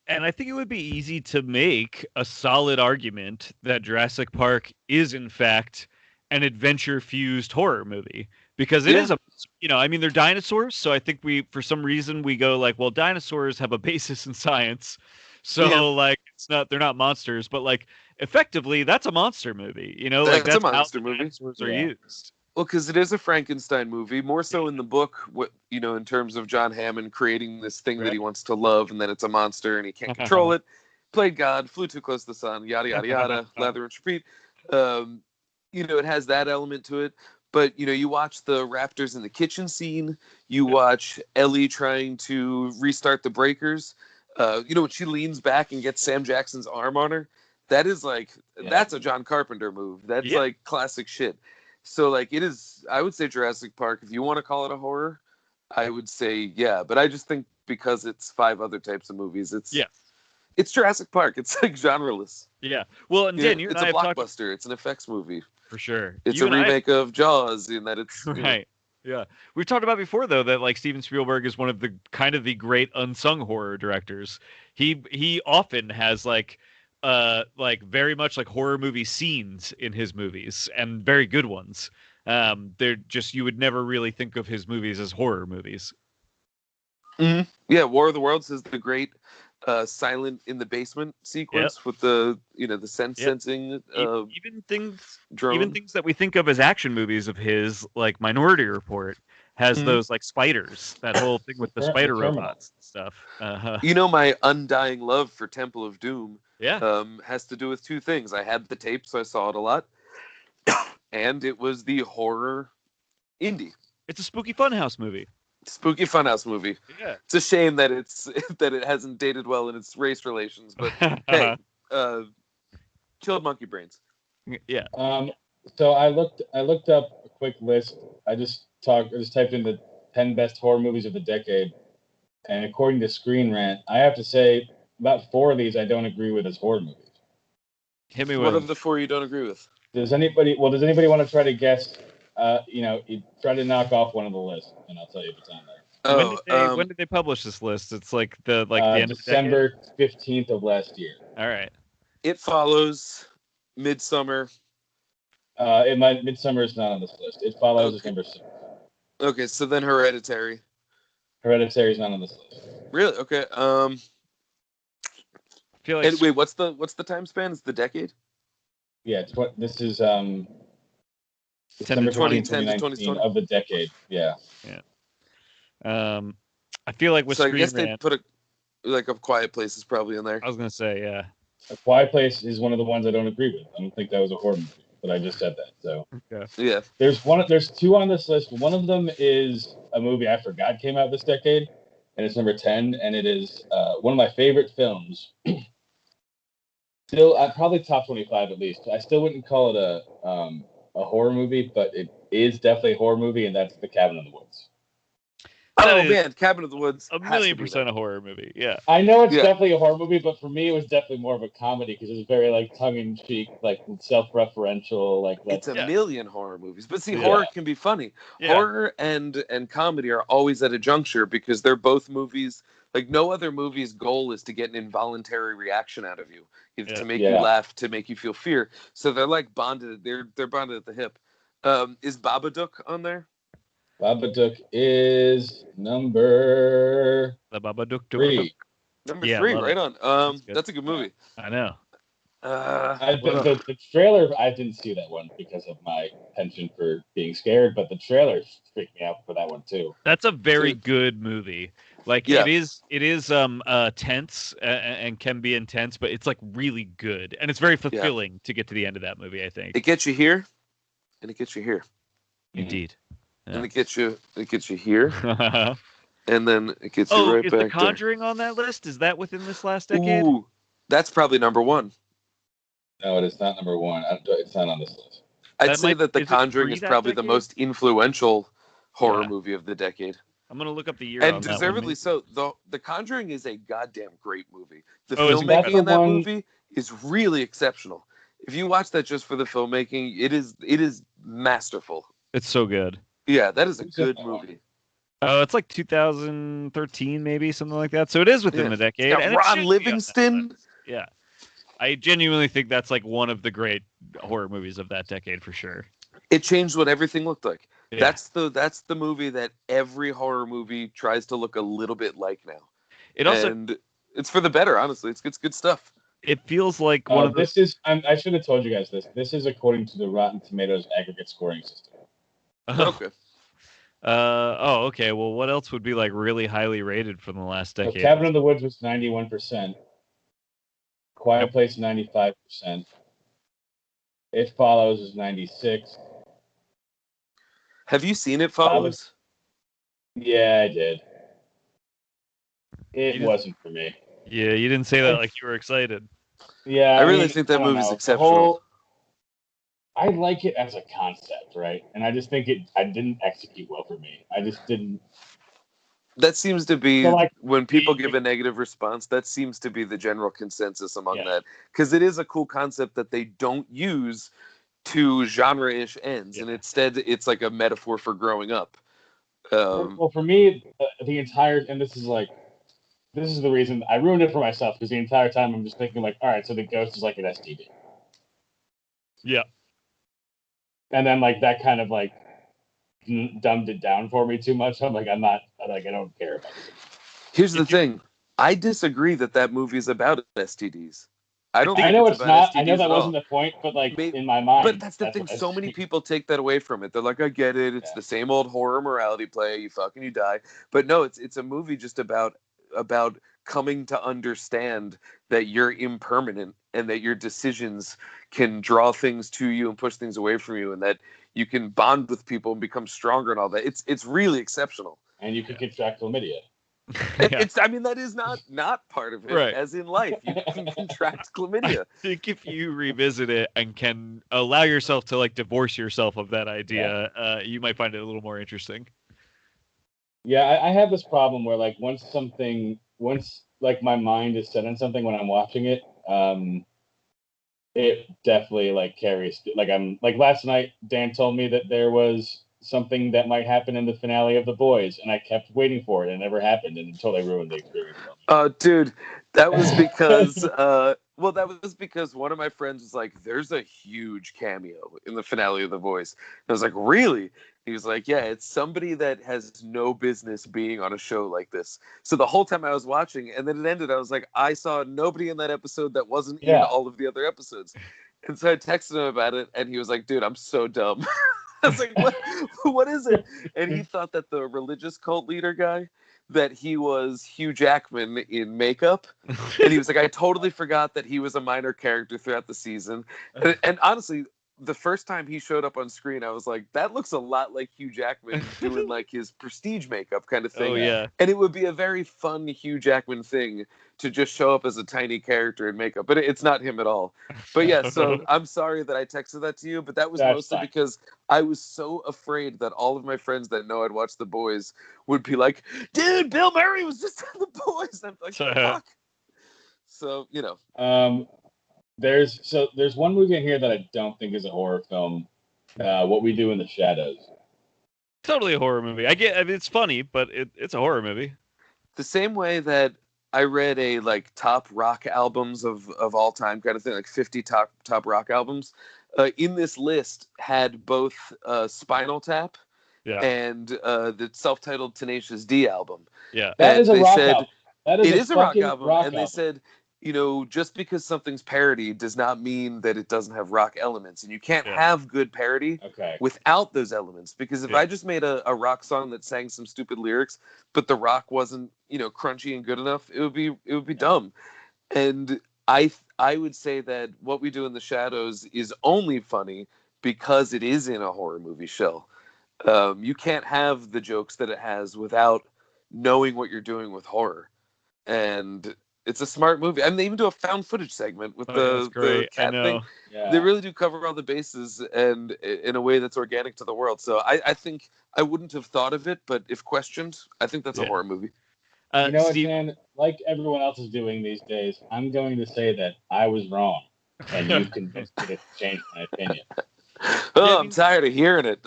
S1: And I think it would be easy to make a solid argument that Jurassic Park is in fact an adventure fused horror movie, because it is they're dinosaurs. So I think for some reason we go like, well, dinosaurs have a basis in science. So like they're not monsters, but like effectively that's a monster movie, that's
S2: a monster
S1: how
S2: movie.
S1: Dinosaurs are used.
S2: Well, because it is a Frankenstein movie, more so in the book, in terms of John Hammond creating this thing that he wants to love, and then it's a monster and he can't control it. Played God, flew too close to the sun, yada yada yada, lather and repeat. It has that element to it. But you watch the raptors in the kitchen scene. You watch Ellie trying to restart the breakers. When she leans back and gets Sam Jackson's arm on her, that is that's a John Carpenter move. That's like classic shit. So like it is. I would say Jurassic Park. If you want to call it a horror, I would say yeah. But I just think because it's 5 other types of movies, it's Jurassic Park. It's like genreless.
S1: Yeah. Well, and Dan,
S2: it's a blockbuster. It's an effects movie.
S1: For sure.
S2: It's a remake of Jaws in that it's
S1: right. Yeah. We've talked about before though that like Steven Spielberg is one of the kind of the great unsung horror directors. He often has like very much like horror movie scenes in his movies, and very good ones. They're just, you would never really think of his movies as horror movies.
S2: Mm-hmm. Yeah, War of the Worlds is the great silent in the basement sequence with the the sensing
S1: even things that we think of as action movies of his, like Minority Report, has
S2: Mhm.
S1: those like spiders. That whole thing with the spider
S3: Terminal.
S1: robots and stuff.
S2: You know, my undying love for Temple of Doom
S1: Yeah,
S2: has to do with two things. I had the tape, so I saw it a lot, and it was the horror indie
S1: it's a spooky funhouse movie.
S2: spooky funhouse movie.
S1: Yeah.
S2: It's a shame that that it hasn't dated well in its race relations, but hey, chilled monkey brains.
S1: Yeah.
S3: So I looked up a quick list. I just typed in the 10 best horror movies of the decade, and according to Screen Rant, I have to say about 4 of these I don't agree with as horror movies.
S1: Hit me
S2: What
S1: with
S2: of the 4 you don't agree with?
S3: Does anybody want to try to guess? You try to knock off one of the lists, and I'll tell you if it's on there.
S2: Oh,
S1: when did they publish this list? It's like the end of the decade.
S3: December 15th of last year.
S1: All right.
S2: It Follows, Midsummer.
S3: Midsummer is not on this list. It Follows is number 6.
S2: Okay, so then Hereditary.
S3: Hereditary is not on this list.
S2: Really? Okay.
S1: I feel like
S2: And wait, what's the time span? Is the decade?
S3: Yeah, this is
S1: 10 to
S3: December
S2: 2010
S3: 2010
S2: to
S3: 2019
S2: 2020.
S3: of the decade. Yeah.
S1: I feel like with
S2: So I
S1: Screen
S2: guess they
S1: Rant,
S2: put a Quiet Place is probably in there.
S1: I was gonna say, yeah.
S3: A Quiet Place is one of the ones I don't agree with. I don't think that was a horror movie, but I just said that. So
S2: Yeah.
S3: there's 2 on this list. One of them is a movie I forgot came out this decade, and it's number 10, and it is one of my favorite films. Still, probably top 25 at least. I still wouldn't call it a horror movie, but it is definitely a horror movie, and that's The Cabin in the Woods.
S2: Oh
S1: That is
S2: man, Cabin of the Woods.
S1: a
S2: has
S1: million
S2: to be
S1: percent
S2: there.
S1: a horror movie. Yeah.
S3: I know it's
S2: Yeah.
S3: definitely a horror movie, but for me, it was definitely more of a comedy because it was very like tongue-in-cheek, like self-referential, like
S2: It's a
S1: Yeah.
S2: million horror movies, but see,
S1: Yeah.
S2: horror can be funny.
S1: Yeah.
S2: Horror and comedy are always at a juncture because they're both movies. Like no other movie's goal is to get an involuntary reaction out of you, either to make you laugh, to make you feel fear. So they're like bonded. They're bonded at the hip. Is Babadook on there?
S3: Babadook is number
S1: The Babadook.
S3: 3.
S2: Number
S1: Yeah,
S2: 3,
S1: love
S2: right
S1: it.
S2: on.
S1: That's good.
S2: That's a good movie.
S1: I know.
S3: The trailer, I didn't see that one because of my penchant for being scared, but the trailer freaked me out for that one too.
S1: That's a very good movie. Like
S2: Yeah.
S1: it is tense and can be intense, but it's like really good, and it's very fulfilling to get to the end of that movie. I think
S2: It gets you here, and it gets you here,
S1: indeed.
S2: and it gets you here,
S1: Oh,
S2: and then it gets you right
S1: is
S2: back
S1: The Conjuring on that list? Is that within this last
S2: there.
S1: decade?
S2: Ooh, that's probably number 1.
S3: No, it is not number 1. It's not on this list.
S2: I'd say that The
S1: is it
S2: Conjuring
S1: pre
S2: is
S1: that
S2: probably the
S1: decade?
S2: most influential horror
S1: Yeah.
S2: movie of the decade.
S1: I'm gonna look up the year
S2: And
S1: on that
S2: deservedly
S1: one.
S2: so. The Conjuring is a goddamn great movie. The
S1: Oh, it's
S2: filmmaking
S3: incredible.
S2: in that
S3: One-
S2: movie is really exceptional. If you watch that just for the filmmaking, it is masterful.
S1: It's so good.
S2: Yeah, that is a
S3: Who's in
S2: good
S3: that one?
S2: movie.
S1: Oh, it's like 2013, maybe something like that. So it is within
S2: Yeah.
S1: the decade.
S2: It's got
S1: and it
S2: Ron
S1: should be on that
S2: Livingston.
S1: list. Yeah, I genuinely think that's like one of the great horror movies of that decade for sure.
S2: It changed what everything looked like.
S1: Yeah.
S2: That's the movie that every horror movie tries to look a little bit like now.
S1: It also
S2: And it's for the better, honestly. It's good stuff.
S1: it feels like one of those.
S3: This is. I should have told you guys this. This is according to the Rotten Tomatoes aggregate scoring system.
S2: Okay.
S1: Okay. Well, what else would be like really highly rated from the last
S3: So
S1: decade?
S3: Cabin in the Woods was 91%. Quiet Place 95%. It Follows is 96.
S2: Have you seen It Follows?
S3: Yeah, I did. It
S1: You
S3: wasn't for me.
S1: Yeah, you didn't say that like you were excited.
S3: Yeah,
S2: I really think that
S3: I don't
S2: movie's
S3: know.
S2: exceptional.
S3: I like it as a concept, right? And I just think I didn't execute well for me. I just didn't.
S2: That seems to be
S3: So, like,
S2: when people give a negative response. That seems to be the general consensus among that, because it is a cool concept that they don't use to genre-ish ends, and instead it's like a metaphor for growing up.
S3: Well, for me, the entire and this is the reason I ruined it for myself because the entire time I'm just thinking like, all right, so the ghost is like an STD.
S1: Yeah.
S3: And then like that kind of like dumbed it down for me too much. I'm like, I don't care about it.
S2: Here's the thing: I disagree that movie is about STDs. I don't
S1: think
S2: think
S3: I know
S2: it's
S3: it's
S2: about
S3: not.
S2: STDs
S3: I know that
S2: at
S3: wasn't
S2: all.
S3: the point, but like
S2: Maybe,
S3: in my mind,
S2: but that's the thing.
S3: what I
S2: So many
S3: see.
S2: people take that away from it. They're like, I get it. It's
S3: Yeah.
S2: the same old horror morality play. You fuck and you die. But no, it's a movie just about coming to understand that you're impermanent and that your decisions can draw things to you and push things away from you, and that you can bond with people and become stronger and all that. It's really exceptional.
S3: And you can contract chlamydia.
S1: Yeah.
S2: It's I mean that is not part of it,
S1: Right.
S2: as in life. You can contract chlamydia.
S1: I think if you revisit it and can allow yourself to like divorce yourself of that idea, you might find it a little more interesting.
S3: Yeah, I have this problem where like once like my mind is set on something when I'm watching it, it definitely like carries. Like I'm like last night, Dan told me that there was something that might happen in the finale of The Boys, and I kept waiting for it, and it never happened, and it totally ruined the experience for
S2: Dude, that was because
S3: me.
S2: that was because one of my friends was like, "There's a huge cameo in the finale of The Voice." And I was like, "Really?" He was like, "Yeah, it's somebody that has no business being on a show like this." So the whole time I was watching, and then it ended, I was like, "I saw nobody in that episode that wasn't in
S3: Yeah.
S2: all of the other episodes." And so I texted him about it, and he was like, "Dude, I'm so dumb." I was like, "What? What is it?" And he thought that the religious cult leader guy, that he was Hugh Jackman in makeup. And he was like, I totally forgot that he was a minor character throughout the season. And honestly, the first time he showed up on screen, I was like, that looks a lot like Hugh Jackman doing like his prestige makeup kind of thing.
S1: Oh yeah.
S2: And it would be a very fun Hugh Jackman thing to just show up as a tiny character in makeup, but it's not him at all. But yeah, so I'm sorry that I texted that to you, but that was
S3: That's
S2: mostly
S3: fine.
S2: because I was so afraid that all of my friends that know I'd watched The Boys would be like, dude, Bill Murray was just on The Boys. And I'm like, fuck. So, you know.
S3: There's one movie in here that I don't think is a horror film. What We Do in the Shadows.
S1: Totally a horror movie. I mean, it's funny, but it's a horror movie.
S2: The same way that I read a like top rock albums of all time kind of thing, like 50 top rock albums. In this list had both Spinal Tap
S1: Yeah.
S2: and the self-titled Tenacious D album.
S1: Yeah.
S3: That
S2: And
S3: is a
S2: they
S3: rock
S2: said,
S3: album. That is
S2: it is a rock
S3: fucking
S2: album.
S3: rock
S2: And they
S3: album.
S2: said, you know, just because something's parody does not mean that it doesn't have rock elements. And you can't have good parody without those elements. Because if I just made a rock song that sang some stupid lyrics, but the rock wasn't, you know, crunchy and good enough, it would be dumb. And I would say that What We Do in the Shadows is only funny because it is in a horror movie shell. You can't have the jokes that it has without knowing what you're doing with horror. And it's a smart movie. I mean, they even do a found footage segment with the cat thing.
S3: Yeah.
S2: They really do cover all the bases, and in a way that's organic to the world. So I think I wouldn't have thought of it, but if questioned, I think that's a horror movie.
S3: You know what,
S1: Steve...
S3: Dan? Like everyone else is doing these days, I'm going to say that I was wrong, and you've convinced me to change my opinion.
S2: Oh, I'm tired of hearing it.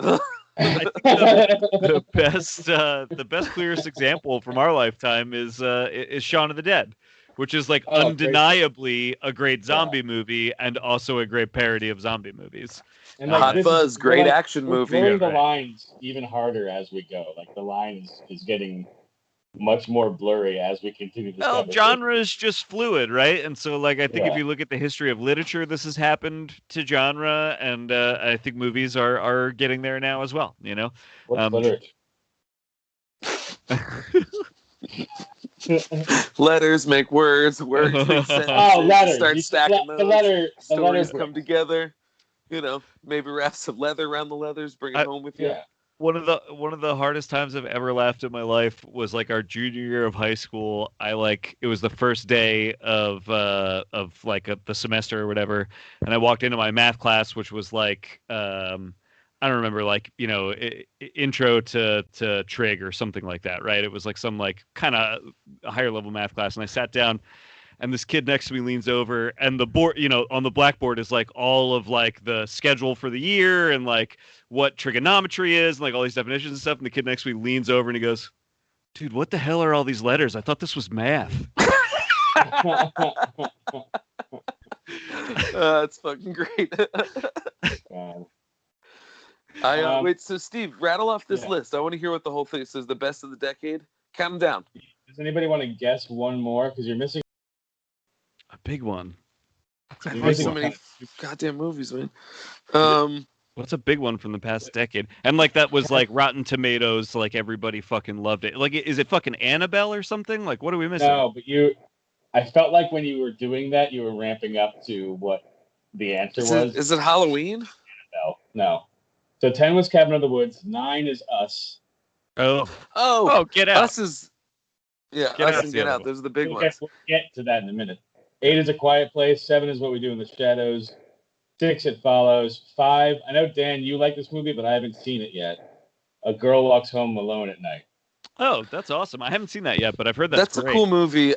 S1: I think the best clearest example from our lifetime is Shaun of the Dead, which is like undeniably a great zombie movie and also a great parody of zombie movies.
S3: And like
S2: Hot Fuzz, great action movie.
S3: We're blurring the lines even harder as we go. Like the line is getting much more blurry as we continue this conversation.
S1: Genre is just fluid, right? And so, like, I think if you look at the history of literature, this has happened to genre, and I think movies are getting there now as well. You know,
S3: what's literature?
S2: Letters make words, words make sentences.
S3: Oh, letters!
S2: Start stacking those. Stories
S3: the
S2: come together. You know, maybe wrap some leather around the leathers, bring it home with you.
S1: One of the hardest times I've ever laughed in my life was like our junior year of high school. It was the first day of the semester or whatever, and I walked into my math class, which was like I don't remember, like, you know, intro to trig or something like that, right? It was like some like kind of higher level math class, and I sat down. And this kid next to me leans over, and the board, you know, on the blackboard is like all of like the schedule for the year and like what trigonometry is and like all these definitions and stuff. And the kid next to me leans over and he goes, "Dude, what the hell are all these letters? I thought this was math."
S2: That's fucking great. Wait, so Steve, rattle off this list. I want to hear what the whole thing says. The best of the decade. Count them down.
S3: Does anybody want to guess one more? Because you're missing
S1: a big one.
S2: I've
S3: The
S2: watched so
S3: amazing
S2: many
S3: one.
S2: goddamn movies, man.
S1: What's a big one from the past decade? And like that was like Rotten Tomatoes, like everybody fucking loved it. Like, is it fucking Annabelle or something? Like, what are we missing?
S3: No, but I felt like when you were doing that, you were ramping up to what the answer was.
S2: Is it Halloween?
S3: No. So 10 was Cabin in the Woods. 9 is Us.
S2: Oh,
S1: Get Out.
S2: Us is
S1: Get
S2: Us
S1: Out's
S2: and
S1: the
S2: Get
S1: other
S2: Out.
S1: one.
S2: Those are the big
S3: We'll
S2: ones.
S3: get to that in a minute. 8 is A Quiet Place. 7 is What We Do in the Shadows. 6, It Follows. 5, I know, Dan, you like this movie, but I haven't seen it yet. A Girl Walks Home Alone at Night.
S1: Oh, that's awesome. I haven't seen that yet, but I've heard
S2: That's
S1: great.
S2: a cool movie.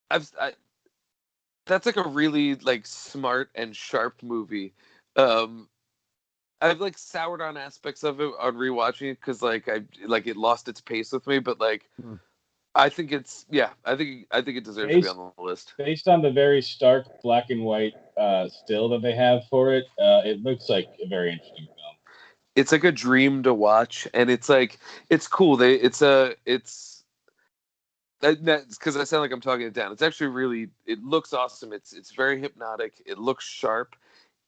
S2: That's like a really like smart and sharp movie. I've like soured on aspects of it on rewatching it because like it lost its pace with me, but like I think it deserves to be on the list.
S3: Based on the very stark black and white still that they have for it, it looks like a very interesting film.
S2: It's like a dream to watch, and it's like it's cool. It's because I sound like I'm talking it down. It's actually it looks awesome. It's very hypnotic. It looks sharp.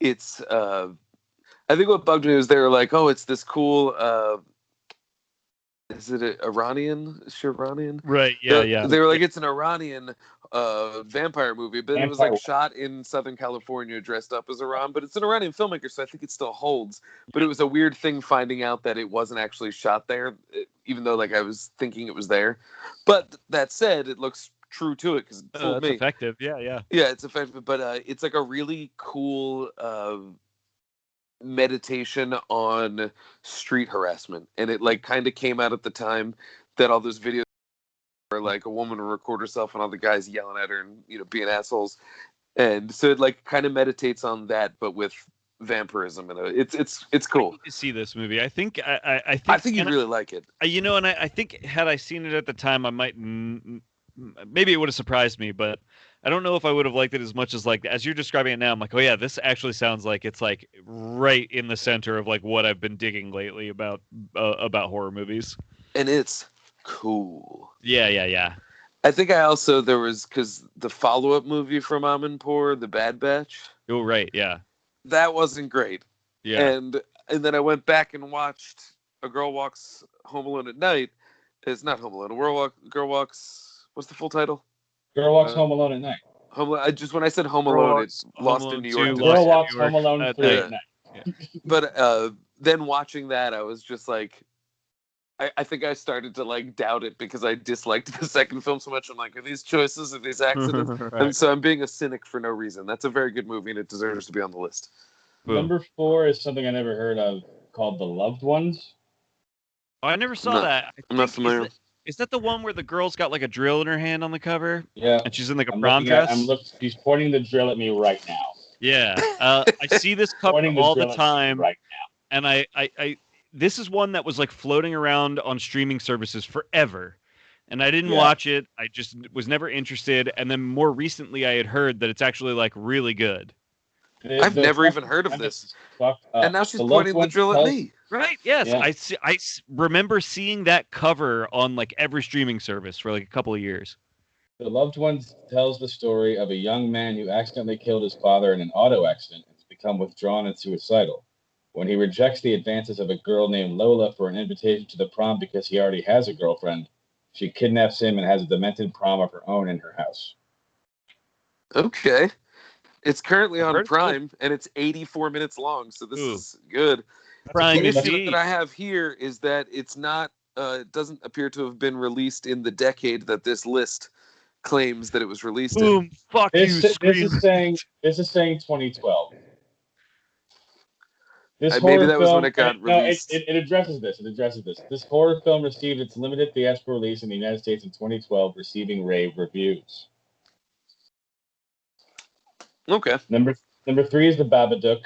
S2: It's I think what bugged me was they were like, oh, it's this cool. Is it Iranian? Is she Iranian?
S1: Right. Yeah.
S2: They were like, it's an Iranian vampire movie, but it was like shot in Southern California, dressed up as Iran. But it's an Iranian filmmaker, so I think it still holds. But it was a weird thing finding out that it wasn't actually shot there, even though like I was thinking it was there. But that said, it looks true to it because it fooled me.
S1: Effective. Yeah.
S2: Yeah, it's effective. But it's like a really cool meditation on street harassment, and it like kind of came out at the time that all those videos where like a woman will record herself and all the guys yelling at her and being assholes, and so it like kind of meditates on that but with vampirism, and it's cool.
S1: I need to see this movie. I think
S2: you'd really like it.
S1: And I think had I seen it at the time, I might maybe it would have surprised me, but I don't know if I would have liked it as much as like as you're describing it now. I'm like, oh yeah, this actually sounds like it's like right in the center of like what I've been digging lately about horror movies.
S2: And it's cool.
S1: Yeah.
S2: I think there was because the follow-up movie from Amanpour, The Bad Batch.
S1: Oh right, yeah.
S2: That wasn't great.
S1: Yeah.
S2: And then I went back and watched A Girl Walks Home Alone at Night. It's not Home Alone. Girl Walks. What's the full title?
S3: Girl Walks Home Alone at Night.
S2: When I said Home Alone, it's Lost in New York.
S3: Girl Walks Home Alone 3 at night.
S2: Yeah. But then watching that, I was just like, I think I started to like doubt it because I disliked the second film so much. I'm like, are these choices, are these accidents? Right. And so I'm being a cynic for no reason. That's a very good movie and it deserves to be on the list.
S1: Boom.
S3: Number 4 is something I never heard of called The Loved Ones.
S1: Oh, I never saw that.
S2: I'm not familiar.
S1: Is that the one where the girl's got like a drill in her hand on the cover?
S3: Yeah.
S1: And she's in like a prom dress?
S3: She's pointing the drill at me right now.
S1: Yeah. I see this cover all the time.
S3: Right now.
S1: And I this is one that was like floating around on streaming services forever. And I didn't watch it. I just was never interested. And then more recently I had heard that it's actually like really good.
S2: I've never even heard of this. And now she's pointing the drill at me.
S1: Right? Yes. Yeah. I remember seeing that cover on like every streaming service for like a couple of years.
S3: The Loved Ones tells the story of a young man who accidentally killed his father in an auto accident and has become withdrawn and suicidal. When he rejects the advances of a girl named Lola for an invitation to the prom because he already has a girlfriend, she kidnaps him and has a demented prom of her own in her house.
S2: Okay. It's currently on Prime, and it's 84 minutes long, so this is good.
S1: Prime
S2: the issue that I have here is that it's not. It doesn't appear to have been released in the decade that this list claims that it was released in.
S1: Fuck
S3: this is saying 2012.
S2: Maybe that was when it got released.
S3: No, it addresses this. This horror film received its limited theatrical release in the United States in 2012, receiving rave reviews.
S2: Okay.
S3: Number 3 is the Babadook.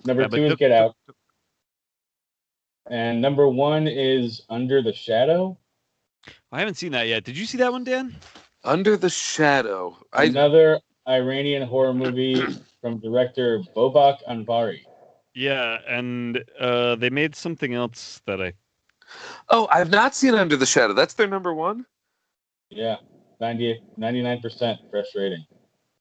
S3: Number 2 is Get Out. And number 1 is Under the Shadow.
S1: I haven't seen that yet. Did you see that one, Dan?
S2: Under the Shadow.
S3: Another Iranian horror movie from director Bobak Anvari.
S1: Yeah, and they made something else that I...
S2: Oh, I've not seen Under the Shadow. That's their number 1?
S3: Yeah. 99% fresh rating.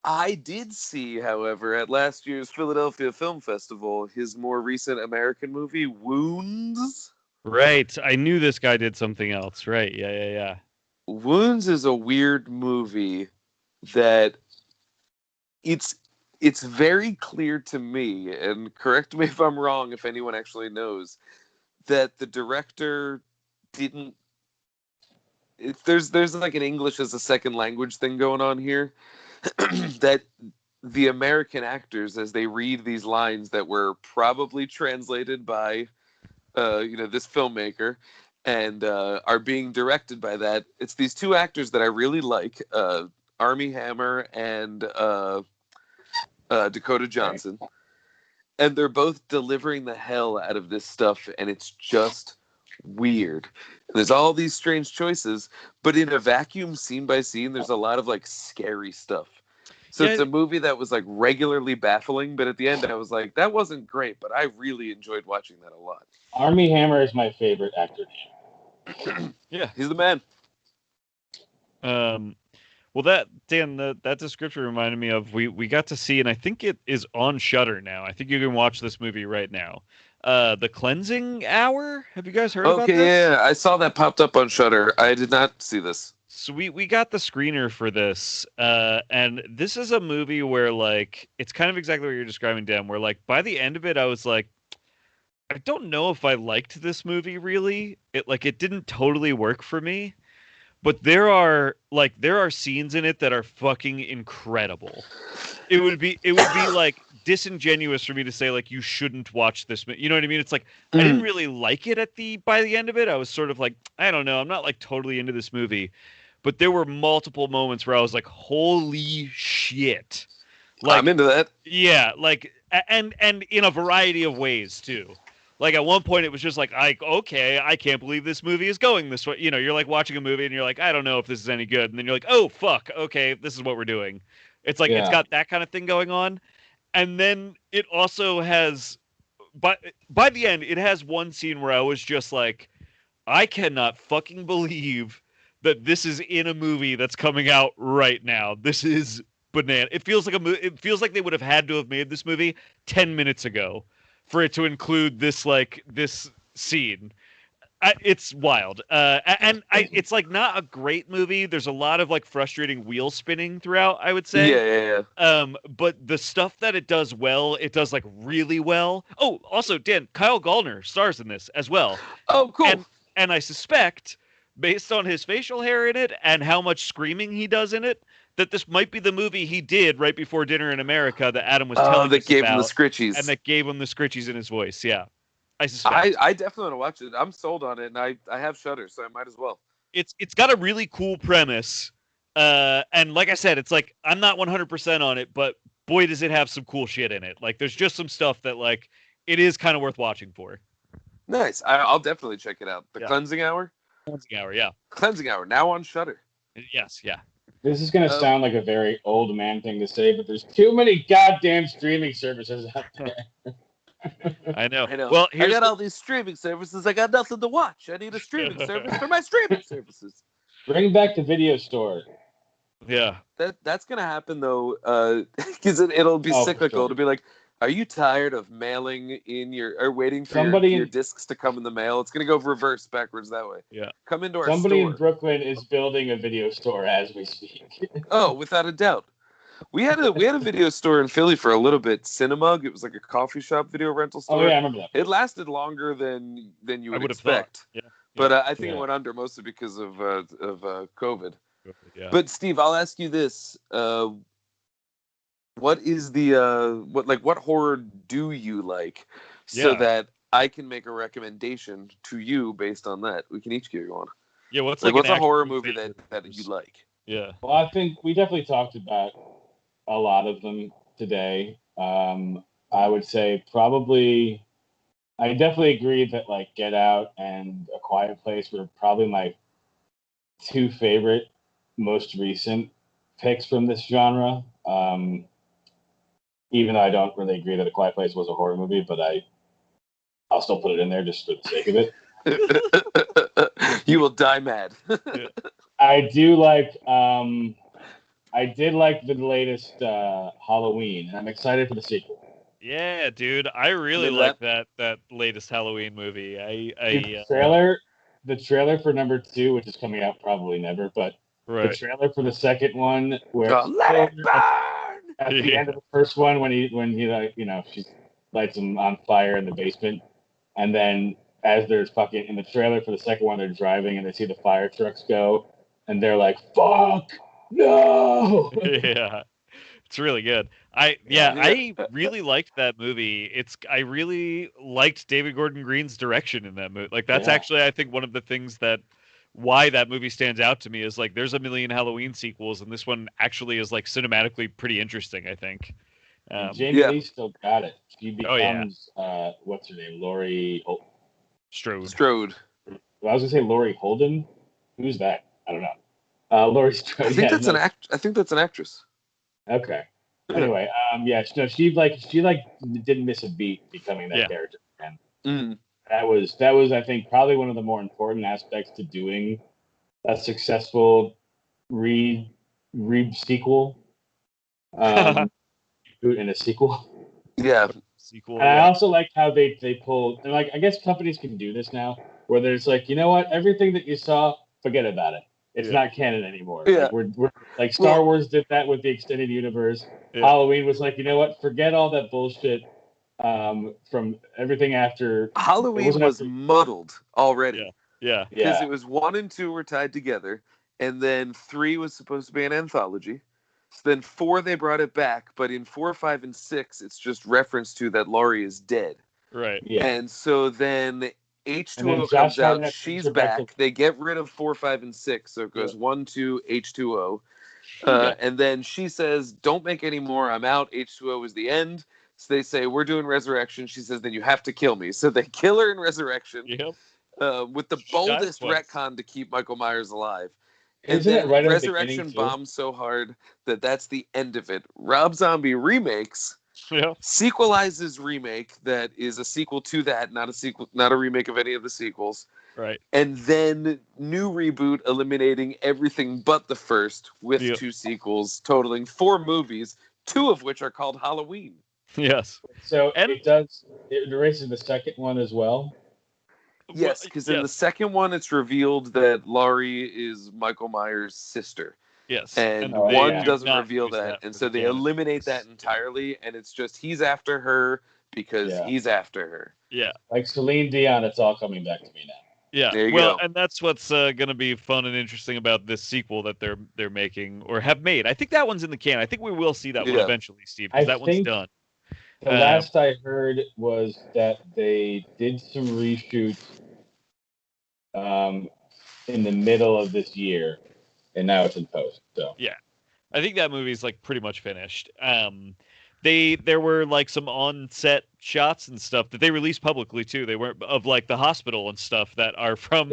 S2: I did see, however, at last year's Philadelphia Film Festival, his more recent American movie, Wounds.
S1: Right. I knew this guy did something else. Right. Yeah.
S2: Wounds is a weird movie that it's very clear to me, and correct me if I'm wrong if anyone actually knows, that the director didn't there's like an English as a second language thing going on here. That the American actors, as they read these lines that were probably translated by this filmmaker and are being directed by that, it's these two actors that I really like, Armie Hammer and Dakota Johnson, and they're both delivering the hell out of this stuff, and it's just weird. And there's all these strange choices, but in a vacuum, scene by scene, there's a lot of like scary stuff. So
S1: Yeah.
S2: it's a movie that was like regularly baffling, but at the end I was like, that wasn't great, but I really enjoyed watching that a lot.
S3: Armie Hammer is my favorite actor.
S1: Yeah.
S2: He's the man.
S1: Well, that description reminded me of we got to see, and I think it is on Shudder now. I think you can watch this movie right now. The Cleansing Hour. Have you guys heard about this?
S2: Okay, yeah, I saw that popped up on Shudder. I did not see this.
S1: So we got the screener for this, and this is a movie where like it's kind of exactly what you're describing, Dan. Where like by the end of it, I was like, I don't know if I liked this movie really. It didn't totally work for me. But there are scenes in it that are fucking incredible. It would be like disingenuous for me to say like you shouldn't watch this. You know what I mean? It's like I didn't really like it by the end of it. I was sort of like, I don't know, I'm not like totally into this movie. But there were multiple moments where I was like, holy shit. Like,
S2: I'm into that.
S1: Yeah, like and in a variety of ways too. Like at one point it was just like, okay, I can't believe this movie is going this way. You know, you're like watching a movie and you're like, I don't know if this is any good. And then you're like, oh, fuck. Okay, this is what we're doing. It's like, It's got that kind of thing going on. And then it also has, by the end, it has one scene where I was just like, I cannot fucking believe that this is in a movie that's coming out right now. This is banana. It feels like they would have had to have made this movie 10 minutes ago for it to include this scene. It's wild. It's like not a great movie. There's a lot of like frustrating wheel spinning throughout, I would say.
S2: Yeah.
S1: But the stuff that it does well, it does like really well. Oh, also, Dan, Kyle Gallner stars in this as well.
S2: Oh, cool.
S1: And I suspect, based on his facial hair in it and how much screaming he does in it, that this might be the movie he did right before Dinner in America that Adam was telling us about.
S2: That gave him the scritchies.
S1: And that gave him the scritchies in his voice, yeah. I suspect.
S2: I definitely want to watch it. I'm sold on it, and I have Shudder, so I might as well.
S1: It's got a really cool premise. And like I said, it's like, I'm not 100% on it, but boy, does it have some cool shit in it. Like, there's just some stuff that, like, it is kind of worth watching for.
S2: Nice. I'll definitely check it out. The Cleansing Hour?
S1: Cleansing Hour, yeah.
S2: Cleansing Hour, now on Shudder.
S1: Yes, yeah.
S3: This is going to sound like a very old man thing to say, but there's too many goddamn streaming services out there.
S1: I know.
S2: Well, I got all these streaming services. I got nothing to watch. I need a streaming service for my streaming services.
S3: Bring back the video store.
S1: Yeah.
S2: That's going to happen, though, because it'll be cyclical. Sure. It'll be like, are you tired of mailing in or waiting for your discs to come in the mail? It's going to go reverse backwards that way.
S1: Yeah.
S2: Come into our store.
S3: Somebody in Brooklyn is building a video store as we speak.
S2: Oh, without a doubt. We had a video store in Philly for a little bit, Cinemug. It was like a coffee shop video rental store.
S3: Oh yeah, I remember that.
S2: It lasted longer than you would expect.
S1: Yeah.
S2: But I think it went under mostly because of COVID.
S1: Yeah.
S2: But Steve, I'll ask you this: what is the what horror do you like, so that I can make a recommendation to you based on that? We can each give one.
S1: Yeah, what's
S2: a horror movie that you like?
S1: Yeah.
S3: Well, I think we definitely talked about a lot of them today. I would say probably, I definitely agree that like Get Out and A Quiet Place were probably my two favorite, most recent picks from this genre. Even though I don't really agree that A Quiet Place was a horror movie, but I'll still put it in there just for the sake of it.
S2: You will die mad.
S3: I do like. I did like the latest Halloween, and I'm excited for the sequel.
S1: Yeah, dude, I really
S2: mean,
S1: like that latest Halloween movie.
S3: The trailer for number 2, which is coming out probably never, but the
S1: Right.
S3: trailer for the second one, where
S2: Oh, let it burn!
S3: at the
S1: Yeah.
S3: end of the first one, when he like, she lights him on fire in the basement, and then as there's fucking in the trailer for the second one, they're driving and they see the fire trucks go, and they're like, "Fuck no!"
S1: Yeah. It's really good. I really liked that movie. I really liked David Gordon Green's direction in that movie. Like that's
S3: Yeah.
S1: actually I think one of the things that why that movie stands out to me is like there's a million Halloween sequels and this one actually is like cinematically pretty interesting, I think.
S3: Jamie Lee still got it. She
S1: yeah.
S3: becomes what's her name? Laurie
S2: Strode.
S3: Well, I was gonna say Laurie Holden. Who's that? I don't know. Laurie Strode.
S2: I think that's an act. I think that's an actress.
S3: Okay. Anyway, she didn't miss a beat becoming that character. And that was I think probably one of the more important aspects to doing a successful re sequel. In a sequel.
S2: Yeah.
S1: Sequel.
S3: And I also like how they pulled, and like I guess companies can do this now, where there's like, you know what, everything that you saw, forget about it. It's not canon anymore.
S2: Yeah.
S3: Like we're like Star Wars did that with the extended universe. Yeah. Halloween was like, you know what, forget all that bullshit from everything after.
S2: Halloween was muddled already.
S1: Yeah.
S2: Because it was 1 and 2 were tied together, and then 3 was supposed to be an anthology. So then 4 they brought it back, but in 4, 5, and 6 it's just reference to that Laurie is dead.
S1: Right.
S2: Yeah. And so then H2O comes out, she's back. They get rid of 4, 5, and 6, so it goes 1, 2, H2O. And then she says, "Don't make any more. I'm out. H2O is the end." So they say, "We're doing Resurrection." She says, "Then you have to kill me." So they kill her in Resurrection.
S1: Yep.
S2: With the boldest retcon to keep Michael Myers alive. And
S3: Isn't
S2: then
S3: it right
S2: Resurrection bombs so hard that that's the end of it. Rob Zombie remakes, sequelizes remake that is a sequel to that, not a remake of any of the sequels.
S1: Right.
S2: And then new reboot eliminating everything but the first with 2 sequels, totaling 4 movies, 2 of which are called Halloween.
S1: Yes.
S3: So it erases the second one as well.
S2: Yes, because in the second one, it's revealed that Laurie is Michael Myers' sister.
S1: Yes.
S2: And 1 doesn't reveal that. And so they eliminate that entirely. And it's just he's after her because he's after her.
S1: Yeah.
S3: Like Celine Dion, it's all coming back to me now.
S1: Yeah.
S2: There you go.
S1: And that's what's going to be fun and interesting about this sequel that they're making or have made. I think that one's in the can. I think we will see that one eventually, Steve, because that one's done.
S3: The last I heard was that they did some reshoots in the middle of this year, and now it's in post. So
S1: yeah, I think that movie's like pretty much finished. There were like some on-set shots and stuff that they released publicly too. They weren't of like the hospital and stuff that are from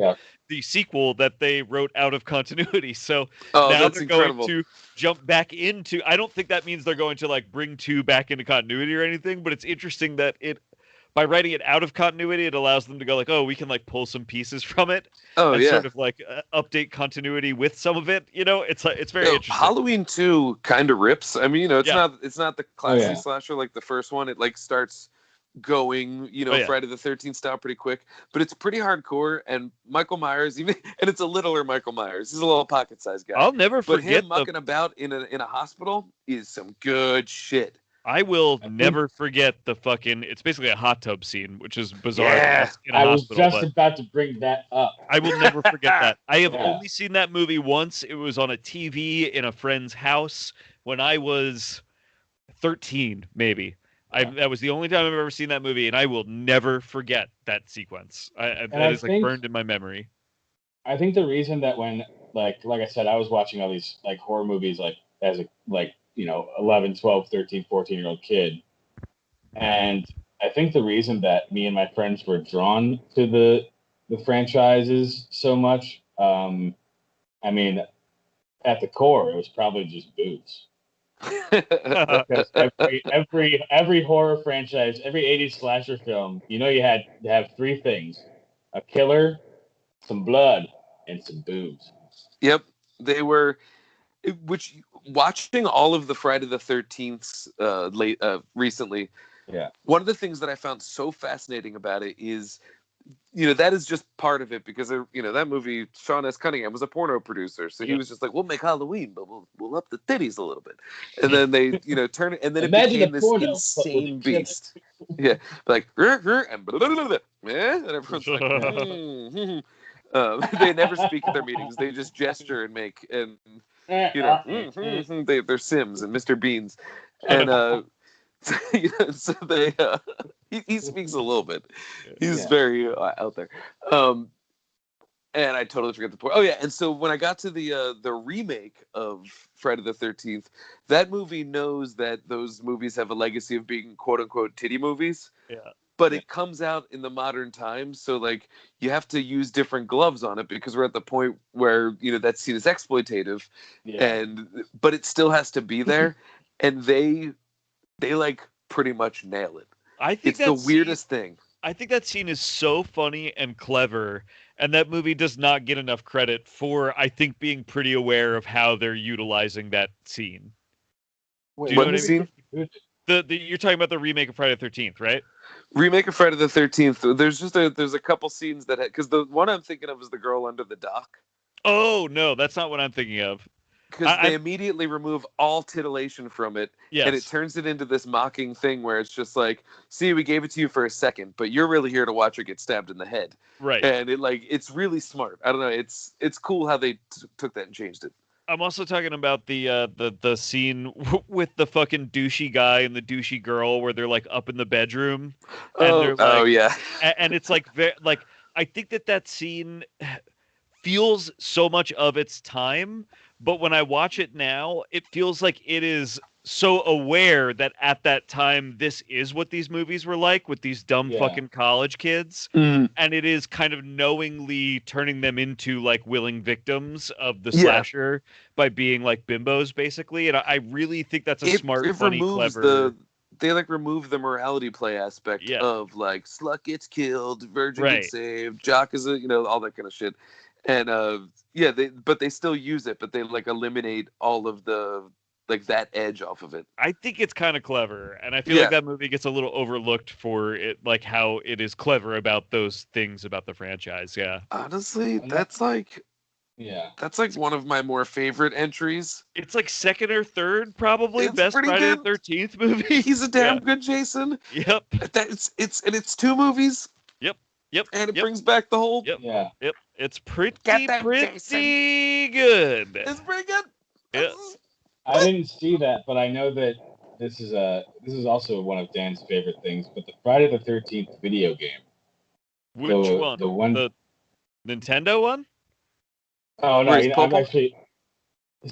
S1: the sequel that they wrote out of continuity. So now they're going to jump back into. I don't think that means they're going to like bring 2 back into continuity or anything. But it's interesting that by writing it out of continuity, it allows them to go like, oh, we can like pull some pieces from it. Sort of like update continuity with some of it. It's very interesting.
S2: Halloween 2 kind of rips. I mean, it's not the classy slasher like the first one. It like starts going, Friday the 13th style pretty quick, but it's pretty hardcore. And Michael Myers, and it's a littler Michael Myers. He's a little pocket-sized guy.
S1: I'll never forget.
S2: But him mucking about in a hospital is some good shit.
S1: I will never forget the fucking. It's basically a hot tub scene, which is bizarre.
S2: Yeah,
S3: I was just about to bring that up.
S1: I will never forget that. I have only seen that movie once. It was on a TV in a friend's house when I was 13, maybe. That was the only time I've ever seen that movie, and I will never forget that sequence. That is like burned in my memory.
S3: I think the reason that when, like I said, I was watching all these like horror movies like as a 11, 12, 13, 14-year-old kid. And I think the reason that me and my friends were drawn to the franchises so much, I mean, at the core, it was probably just boobs. Because every horror franchise, every 80s slasher film, you had to have 3 things: a killer, some blood, and some boobs.
S2: Yep. They were, which watching all of the Friday the 13th recently.
S3: Yeah.
S2: One of the things that I found so fascinating about it is, that is just part of it because, that movie, Sean S. Cunningham was a porno producer. So he was just like, we'll make Halloween, but we'll up the titties a little bit. And then they, turn it, and then
S3: Imagine
S2: it became
S3: the
S2: this
S3: porno,
S2: insane beast. Yeah. Like, and blah, blah, blah, blah, and everyone's like, they never speak at their meetings. They just gesture and make, and, they're Sims and Mr. Beans. And, so they he speaks a little bit. He's very out there. And I totally forget the point. Oh yeah, and so when I got to the remake of Friday the 13th, that movie knows that those movies have a legacy of being quote unquote titty movies.
S1: Yeah.
S2: But it comes out in the modern times, so like you have to use different gloves on it because we're at the point where that scene is exploitative, but it still has to be there, and they like pretty much nail it.
S1: I think
S2: it's the weirdest thing.
S1: I think that scene is so funny and clever, and that movie does not get enough credit for, I think, being pretty aware of how they're utilizing that scene.
S2: Wait, what scene?
S1: You're talking about the remake of Friday the 13th, right?
S2: Remake of Friday the 13th. There's a couple scenes that because the one I'm thinking of is the girl under the dock.
S1: Oh no, that's not what I'm thinking of.
S2: Because they immediately remove all titillation from it, and it turns it into this mocking thing where it's just like, see, we gave it to you for a second, but you're really here to watch her get stabbed in the head.
S1: Right.
S2: And it's really smart. I don't know. It's cool how they took that and changed it.
S1: I'm also talking about the scene with the fucking douchey guy and the douchey girl where they're like up in the bedroom. And they're like,
S2: yeah.
S1: And it's like, I think that scene feels so much of its time. But when I watch it now, it feels like it is so aware that at that time, this is what these movies were like with these dumb fucking college kids.
S2: Mm.
S1: And it is kind of knowingly turning them into like willing victims of the slasher by being like bimbos, basically. And I really think that's a smart, funny, clever...
S2: They like remove the morality play aspect of like slut gets killed, virgin gets saved, jock is all that kind of shit. And but they still use it, but they like eliminate all of the like that edge off of it.
S1: I think it's kind of clever, and I feel like that movie gets a little overlooked for it, like how it is clever about those things about the franchise. Yeah,
S2: honestly, that's like one of my more favorite entries.
S1: It's like second or third, probably best Friday the 13th movie.
S2: He's a damn good Jason.
S1: Yep.
S2: It's two movies.
S1: Yep.
S2: And it brings back the whole.
S1: Yep. Yeah. Yep. It's pretty good.
S2: It's pretty good.
S1: Yeah.
S3: I didn't see that, but I know that this is also one of Dan's favorite things. But the Friday the 13th video game.
S1: Which one? The Nintendo one?
S3: Oh no, I'm actually.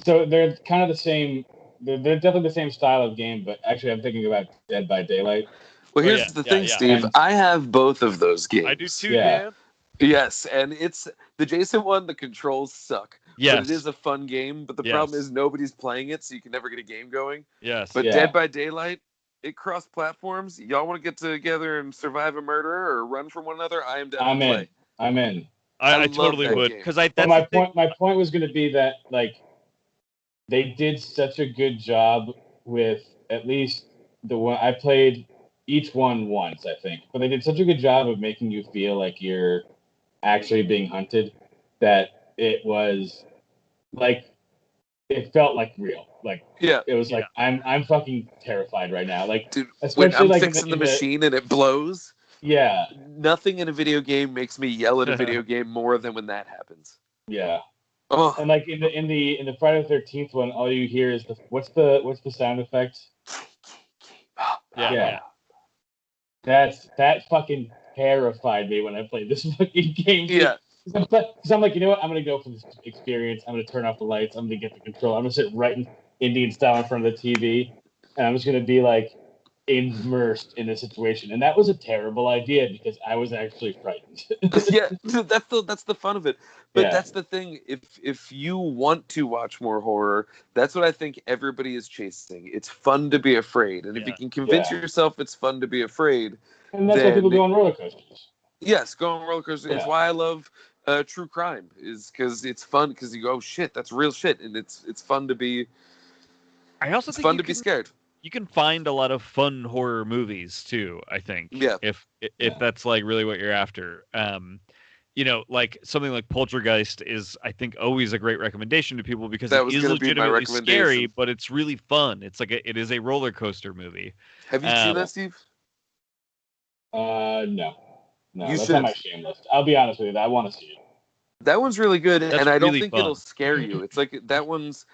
S3: So they're kind of the same. They're definitely the same style of game, but actually, I'm thinking about Dead by Daylight.
S2: Well, here's the thing, Steve. I have both of those games.
S1: I do too, Dan.
S2: Yes, and it's the Jason one. The controls suck.
S1: Yes.
S2: But it is a fun game. But the problem is nobody's playing it, so you can never get a game going.
S1: Yes.
S2: But Dead by Daylight, it crossed platforms. Y'all want to get together and survive a murderer or run from one another? I am down to play.
S3: I'm in.
S2: I
S1: totally would, because
S3: my point was going to be that like they did such a good job with at least the one I played. Each one once, I think. But they did such a good job of making you feel like you're actually being hunted that it was like it felt like real. Like it was like I'm fucking terrified right now. Like
S2: dude, when I'm fixing the machine and it blows.
S3: Yeah.
S2: Nothing in a video game makes me yell at a video game more than when that happens.
S3: Yeah.
S2: Oh.
S3: And like in the Friday the 13th one, all you hear is what's the sound effect?
S1: Yeah.
S3: That fucking terrified me when I played this fucking game.
S2: Yeah.
S3: Because I'm like, you know what? I'm going to go for this experience. I'm going to turn off the lights. I'm going to get the control. I'm going to sit right in Indian style in front of the TV. And I'm just going to be like immersed in the situation. And that was a terrible idea because I was actually frightened.
S2: Yeah, that's the fun of it. But that's the thing. If you want to watch more horror, that's what I think everybody is chasing. It's fun to be afraid. And if you can convince yourself it's fun to be afraid.
S3: And that's why people go on roller coasters.
S2: Yes, go on roller coasters. It's why I love true crime is because it's fun because you go, oh shit, that's real shit, and it's fun to be.
S1: I also
S2: It's
S1: think
S2: fun to be scared.
S1: you can find a lot of fun horror movies too. I think,
S2: Yeah.
S1: if that's like really what you're after. Like something like Poltergeist is, I think, always a great recommendation to people because
S2: That
S1: it
S2: was
S1: is
S2: gonna be my
S1: legitimately scary,
S2: recommendation.
S1: but it's really fun. It is a roller coaster movie.
S2: Have you seen that, Steve?
S3: No,
S2: You
S3: that's
S2: should.
S3: on my shame list. I'll be honest with you, I want to see it.
S2: That one's really good,
S1: That's
S2: and I don't
S1: really
S2: think
S1: fun.
S2: it'll scare you. It's like that one's.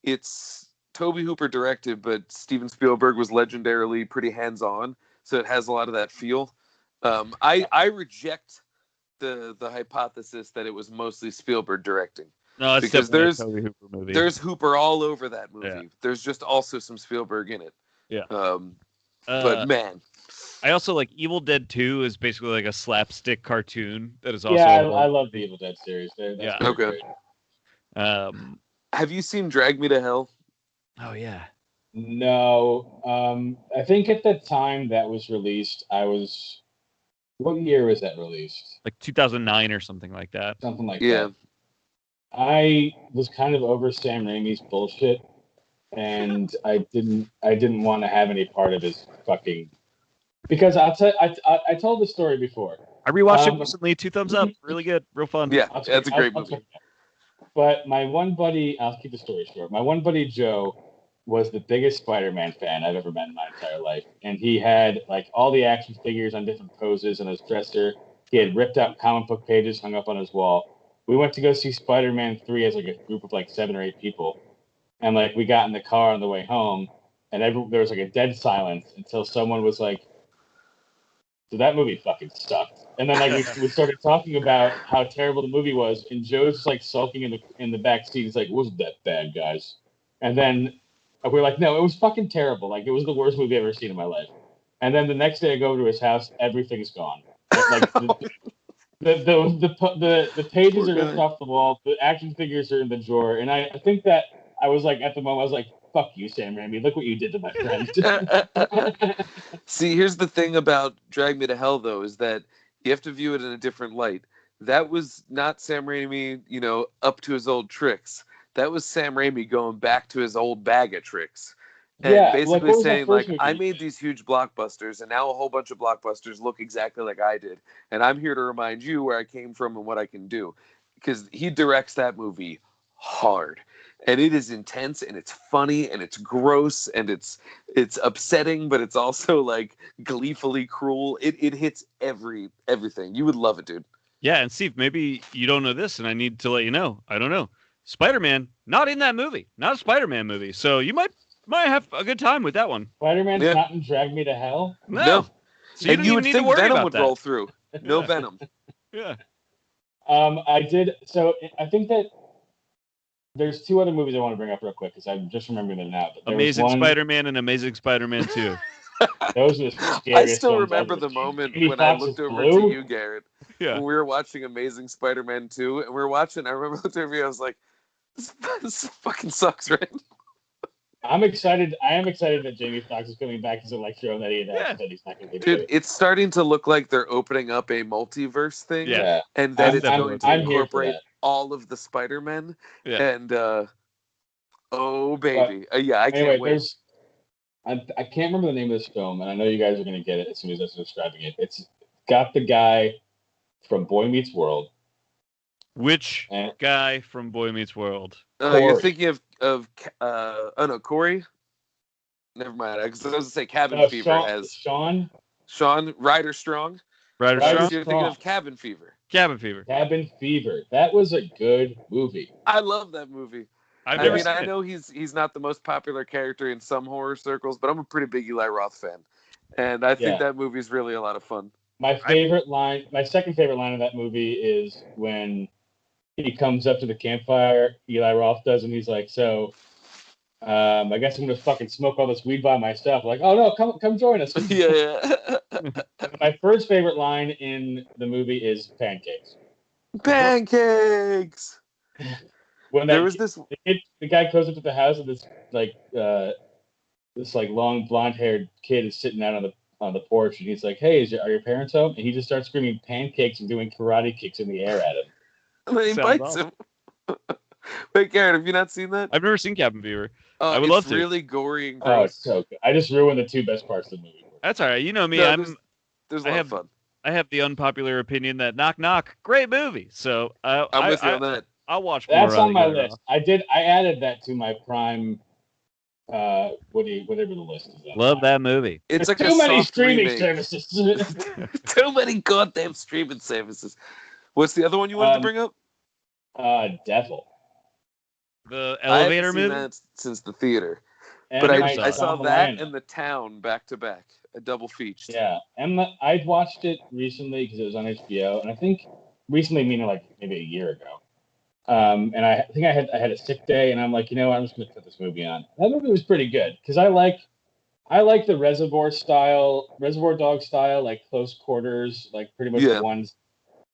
S2: It's Toby Hooper directed, but Steven Spielberg was legendarily pretty hands-on, so it has a lot of that feel. I reject the hypothesis that it was mostly Spielberg directing.
S1: No, it's
S2: because
S1: definitely a Toby Hooper movie.
S2: There's Hooper all over that movie.
S1: Yeah.
S2: There's just also some Spielberg in it.
S1: Yeah.
S2: But man,
S1: I also like Evil Dead 2 is basically like a slapstick cartoon that is also.
S3: Yeah, I love the Evil Dead series.
S1: Yeah.
S2: Okay.
S1: Great.
S2: Have you seen Drag Me to Hell?
S1: Oh yeah.
S3: No. I think at the time that was released, what year was that released?
S1: Like 2009 or something like that.
S3: Something like
S2: Yeah.
S3: that. I was kind of over Sam Raimi's bullshit, and I didn't want to have any part of his fucking. Because I told the story before.
S1: I rewatched it recently. 2 thumbs up. Really good. Real fun.
S2: Yeah, that's a great movie.
S3: But my one buddy, I'll keep the story short. My one buddy Joe was the biggest Spider-Man fan I've ever met in my entire life, and he had like all the action figures on different poses on his dresser. He had ripped out comic book pages hung up on his wall. We went to go see Spider-Man 3 as like a group of like 7 or 8 people, and like we got in the car on the way home, and there was like a dead silence until someone was like, "So that movie fucking sucked." And then like we started talking about how terrible the movie was, and Joe's like sulking in the back seat. He's like, "Wasn't that bad, guys?" And then we were like, "No, it was fucking terrible. Like it was the worst movie I've ever seen in my life." And then the next day I go to his house, everything's gone. Like the pages are ripped off the wall. The action figures are in the drawer, and I think that I was like at the moment I was like, "Fuck you, Sam Raimi! Look what you did to my friend."
S2: See, here's the thing about Drag Me to Hell, though, is that you have to view it in a different light. That was not Sam Raimi, up to his old tricks. That was Sam Raimi going back to his old bag of tricks. And basically saying, like, I made these huge blockbusters, and now a whole bunch of blockbusters look exactly like I did. And I'm here to remind you where I came from and what I can do. Because he directs that movie hard. And it is intense, and it's funny, and it's gross, and it's upsetting, but it's also, like, gleefully cruel. It hits everything. You would love it, dude.
S1: Yeah, and Steve, maybe you don't know this, and I need to let you know. I don't know. Spider-Man, not in that movie. Not a Spider-Man movie. So you might have a good time with that one.
S3: Spider-Man's not in Drag Me to Hell?
S2: No.
S1: So
S2: and you would think Venom would roll through. No Venom.
S1: Yeah.
S3: I did. So I think that there's 2 other movies I want to bring up real quick because I'm just remembering them now.
S1: Amazing Spider-Man and Amazing Spider-Man 2.
S3: Those are the scariest.
S2: I still remember the moment when I looked over to you, Garrett.
S1: Yeah.
S2: When we were watching Amazing Spider-Man 2, and we were watching, I remember looking over you, I was like, this fucking sucks, right?
S3: I am excited that Jamie Foxx is coming back as Electro and that he's not going to be
S2: Dude, it's starting to look like they're opening up a multiverse thing.
S1: Yeah.
S2: And that it's going to incorporate all of the Spider-Men.
S1: Yeah.
S2: And, oh, baby. I can't wait.
S3: I can't remember the name of this film, and I know you guys are going to get it as soon as I'm describing it. It's got the guy from Boy Meets World.
S1: Which guy from Boy Meets World?
S2: You're thinking of Corey? Never mind. Because I was going to say Cabin Fever has... Sean, Ryder Strong.
S1: Ryder Strong?
S2: You're thinking of Cabin Fever.
S1: Cabin Fever.
S3: That was a good movie.
S2: I love that movie. I know he's not the most popular character in some horror circles, but I'm a pretty big Eli Roth fan. And I think that movie's really a lot of fun.
S3: My second favorite line of that movie is when he comes up to the campfire, Eli Roth does, and he's like, "So, I guess I'm gonna fucking smoke all this weed by myself." Like, "Oh no, come join us."
S2: Yeah.
S3: My first favorite line in the movie is pancakes.
S2: Pancakes.
S3: When the guy goes up to the house and this long blonde-haired kid is sitting out on the porch, and he's like, "Hey, are your parents home?" And he just starts screaming pancakes and doing karate kicks in the air at him.
S2: And then he
S1: Sounds
S2: bites
S1: awesome.
S2: him. Wait, Garrett, have you not seen that?
S1: I've never seen Cabin Fever. I would
S2: It's
S1: love to.
S2: really gory and
S3: Oh,
S2: gross.
S3: it's so good. I just ruined the two best parts of the movie.
S1: That's all right. You know me.
S2: No, there's a
S1: I
S2: lot
S1: have
S2: of fun.
S1: I have the unpopular opinion that Knock Knock, great movie. So
S2: I'm with you on that.
S1: I'll watch more.
S3: That's on my
S1: Get It
S3: list. I added that to my Prime. Whatever the list is.
S1: Love that movie.
S2: It's
S3: There's
S2: like
S3: too
S2: a
S3: many
S2: soft
S3: streaming
S2: remake.
S3: services.
S2: Too many goddamn streaming services. What's the other one you wanted to bring up?
S3: Devil.
S1: The
S2: I haven't
S1: elevator
S2: seen
S1: movie.
S2: that since the theater,
S3: M.
S2: but
S3: Night
S2: I saw that
S3: Shyamalan.
S2: and The Town back to back, a double feature.
S3: Yeah, I watched it recently because it was on HBO, and I think recently meaning like maybe a year ago. And I think I had a sick day, and I'm like, you know what, I'm just gonna put this movie on. That movie was pretty good because I like the Reservoir Dog style, like close quarters, like pretty much
S2: Yeah.
S3: one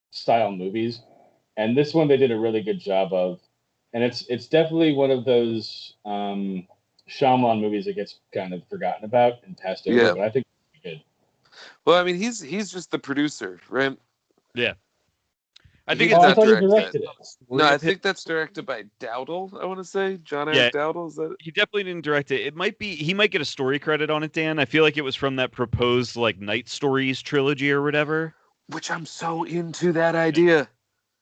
S3: style movies. And this one they did a really good job of, and it's definitely one of those Shyamalan movies that gets kind of forgotten about and passed over.
S2: Yeah.
S3: But I think it's good.
S2: Well, I mean, he's just the producer, right?
S1: Yeah. I
S2: He
S1: think
S2: did
S3: I
S2: not
S3: thought he
S2: direct
S3: directed
S2: that.
S3: it.
S2: No, I think that's directed by Dowdle. I want to say John Eric Dowdle. Is that it?
S1: He definitely didn't direct it. It might be he might get a story credit on it, Dan. I feel like it was from that proposed like Night Stories trilogy or whatever.
S2: Which I'm so into that idea.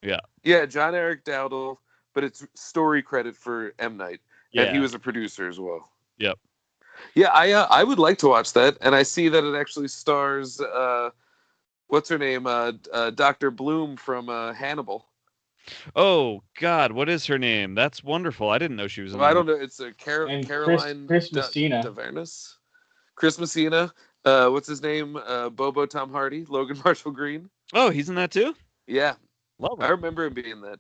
S1: Yeah.
S2: Yeah, John Eric Dowdle, but it's story credit for M. Night.
S1: Yeah.
S2: And he was a producer as well.
S1: Yep.
S2: Yeah, I would like to watch that, and I see that it actually stars what's her name, Dr. Bloom from Hannibal.
S1: Oh God, what is her name? That's wonderful. I didn't know she was in
S2: Well, I
S1: that.
S2: don't know. It's a Caroline
S3: Chris Messina.
S2: DeVernus. Chris Messina. What's his name? Bobo Tom Hardy. Logan Marshall Green.
S1: Oh, he's in that too?
S2: Yeah.
S1: Love
S2: I
S1: him.
S2: remember him being that.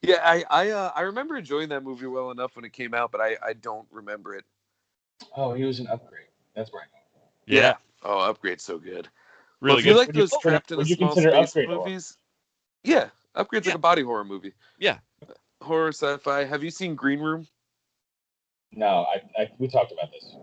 S2: Yeah, I remember enjoying that movie well enough when it came out, but I don't remember it.
S3: Oh, he was an Upgrade. That's right.
S2: Yeah. Oh, Upgrade's so good.
S1: Really
S2: Well, if you
S1: good.
S2: like those trapped in a small space movies, yeah, Upgrade's like a body horror movie.
S1: Yeah.
S2: Horror sci-fi. Have you seen Green Room?
S3: No, we talked about this.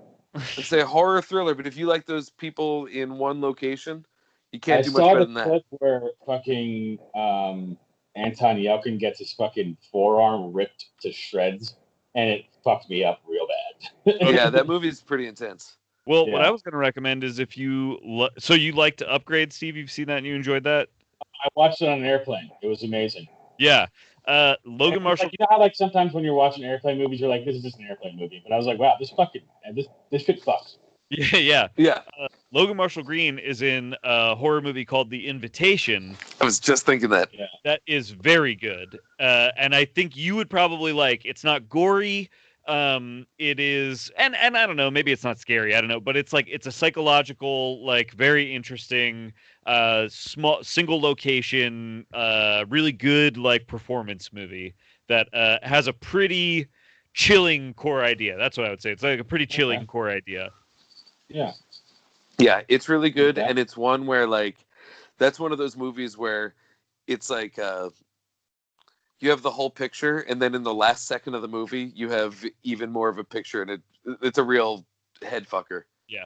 S2: It's a horror thriller, but if you like those people in one location, you can't do much
S3: saw
S2: better
S3: the
S2: than that.
S3: clip where fucking Anton Yelkin gets his fucking forearm ripped to shreds, and it fucked me up real bad.
S2: Yeah, that movie is pretty intense.
S1: Well, what I was going to recommend is if you so you like to Upgrade, Steve. You've seen that and you enjoyed that.
S3: I watched it on an airplane. It was amazing.
S1: Yeah. Logan Marshall.
S3: Like, you know how like sometimes when you're watching airplane movies, you're like, this is just an airplane movie. But I was like, wow, this shit fucks.
S1: Yeah.
S2: Yeah.
S1: Logan Marshall Green is in a horror movie called The Invitation.
S2: I was just thinking that.
S3: Yeah.
S1: That is very good. And I think you would probably like. It's not gory. It is, and I don't know, maybe it's not scary. I don't know, but it's like it's a psychological, like very interesting, small single location, really good like performance movie that has a pretty chilling core idea. That's what I would say. It's like a pretty chilling core idea.
S3: Yeah.
S2: Yeah, it's really good, and it's one where like that's one of those movies where it's like you have the whole picture, and then in the last second of the movie, you have even more of a picture, and it's a real head fucker.
S1: Yeah,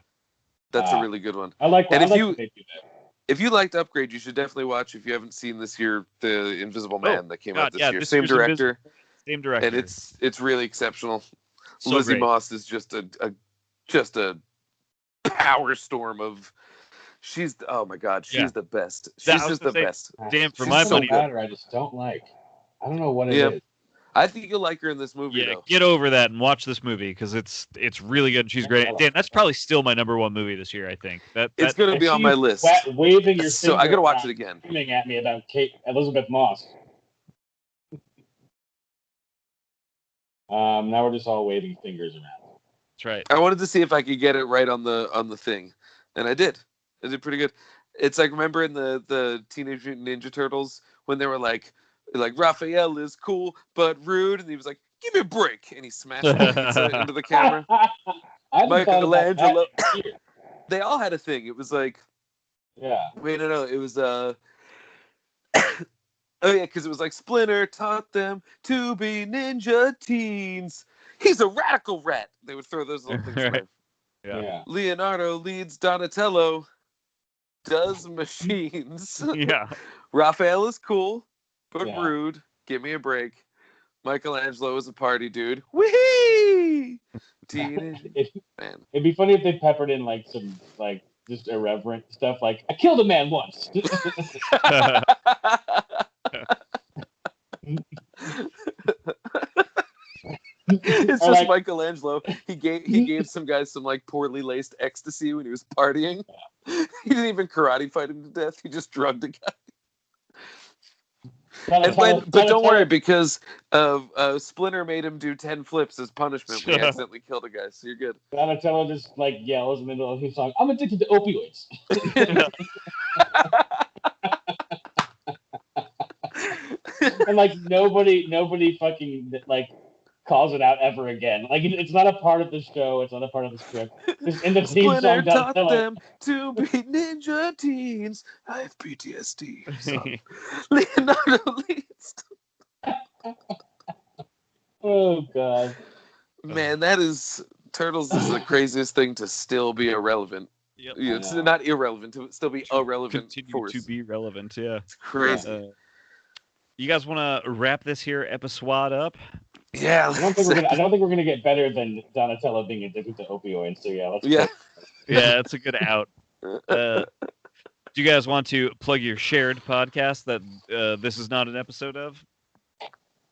S2: that's a really good one.
S3: I like.
S2: And
S3: if
S2: you liked Upgrade, you should definitely watch. If you haven't seen this year, The Invisible Man that came out this year, same director, and it's really exceptional. So Lizzie Moss is just a power storm of. She's oh my god, she's the best. She's just the best.
S1: Damn, for my money,
S3: I just don't like. I don't know what it is.
S2: I think you'll like her in this movie.
S1: Yeah,
S2: though.
S1: Get over that and watch this movie because it's really good. And she's great. Dan, that's probably still my #1 movie this year. I think it's
S2: going to be on my list.
S3: Waving your
S2: so I got to watch it again.
S3: Screaming at me about Elizabeth Moss. Now we're just all waving fingers around.
S1: That's right.
S2: I wanted to see if I could get it right on the thing, and I did. I did pretty good. It's like remember in the Teenage Mutant Ninja Turtles when they were like Raphael is cool but rude, and he was like, "Give me a break," and he smashed into the camera. Michelangelo. They all had a thing. It was like, wait, no, it was oh yeah, because it was like Splinter taught them to be ninja teens. He's a radical rat. They would throw those little things away.
S1: Yeah.
S2: Leonardo leads Donatello. Does machines.
S1: Yeah.
S2: Raphael is cool, but
S3: Yeah.
S2: rude. Give me a break. Michelangelo is a party dude. Whee! Teenage man.
S3: It'd be funny if they peppered in like some like just irreverent stuff, like I killed a man once.
S2: It's
S3: Or
S2: just
S3: like,
S2: Michelangelo. He gave some guys some like poorly laced ecstasy when he was partying. He didn't even karate fight him to death. He just drugged a guy. But don't worry, because Splinter made him do 10 flips as punishment when he accidentally killed a guy. So you're good.
S3: Donatello just like yells in the middle of his song, "I'm addicted to opioids." And like nobody fucking like calls it out ever again. Like it's not a part of the show. It's not a part of the script. Just in the theme
S2: Splinter
S3: song,
S2: taught
S3: Donatello.
S2: them to be ninja teens. I have PTSD. Son. Leonardo leads.
S3: Oh god.
S2: Man, Turtles is the craziest thing to still be irrelevant.
S1: Yep.
S2: It's not irrelevant, to still be irrelevant.
S1: Continue
S2: force.
S1: to be relevant. Yeah.
S2: It's crazy.
S1: You guys want to wrap this here episode up?
S2: Yeah.
S3: I don't think we're gonna get better than Donatello being addicted to opioids. So yeah, let's.
S2: Yeah.
S1: Yeah, it's a good out. Do you guys want to plug your shared podcast that this is not an episode of?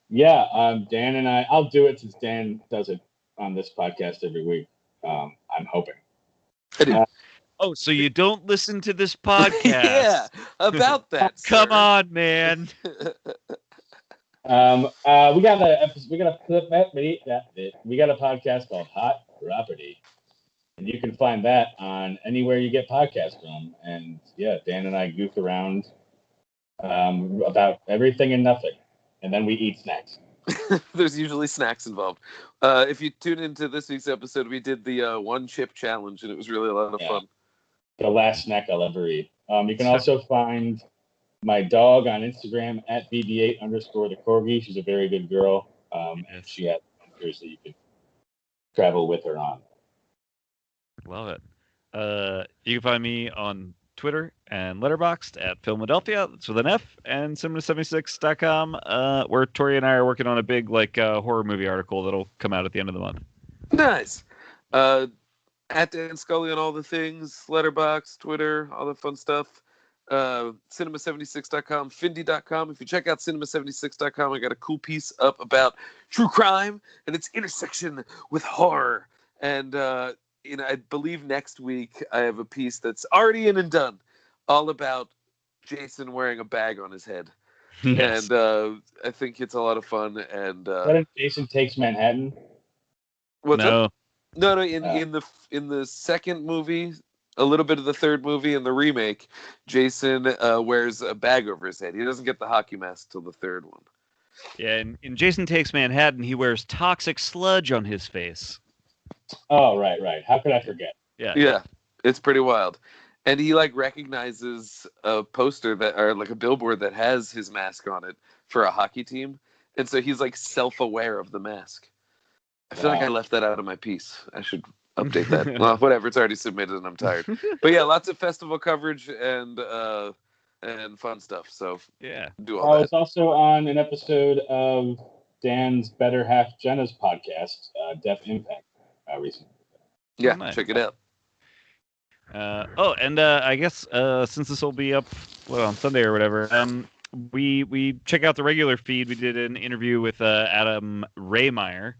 S3: Yeah, Dan and I'll do it since Dan does it on this podcast every week. I'm hoping.
S2: I do.
S1: Oh, so you don't listen to this podcast?
S2: Yeah, about that.
S1: Come
S2: sir.
S1: on, man.
S3: We got a podcast called Hot Property, and you can find that on anywhere you get podcasts from. And yeah, Dan and I goof around about everything and nothing, and then we eat snacks.
S2: There's usually snacks involved. If you tune into this week's episode, we did the one chip challenge, and it was really a lot of fun.
S3: The last snack I'll ever eat. You can also find my dog on Instagram at bb8_the corgi. She's a very good girl. And she has adventures that you can travel with her on.
S1: Love it. You can find me on Twitter and Letterboxd at Philadelphia. That's with an F, and cinema76.com, where Tori and I are working on a big horror movie article that'll come out at the end of the month.
S2: Nice. At Dan Scully on all the things, Letterboxd, Twitter, all the fun stuff. Cinema76.com, Findy.com. If you check out Cinema76.com, I got a cool piece up about true crime and its intersection with horror. And I believe next week I have a piece that's already in and done, all about Jason wearing a bag on his head. Yes. And I think it's a lot of fun. And
S3: what if Jason Takes Manhattan?
S2: What's
S1: no.
S2: up? No. In the second movie, a little bit of the third movie, and the remake, Jason wears a bag over his head. He doesn't get the hockey mask till the third one.
S1: Yeah, and in Jason Takes Manhattan, he wears toxic sludge on his face.
S3: Oh, right. How could I forget?
S2: Yeah, it's pretty wild. And he recognizes a poster or a billboard that has his mask on it for a hockey team, and so he's self-aware of the mask. I feel like I left that out of my piece. I should update that. Well, whatever. It's already submitted, and I'm tired. But yeah, lots of festival coverage and fun stuff. So
S1: yeah,
S2: do all that.
S3: I was also on an episode of Dan's better half Jenna's podcast, Deaf Impact, recently.
S2: Yeah, nice. Check it out.
S1: And I guess since this will be up on Sunday or whatever, we check out the regular feed. We did an interview with Adam Raymeyer,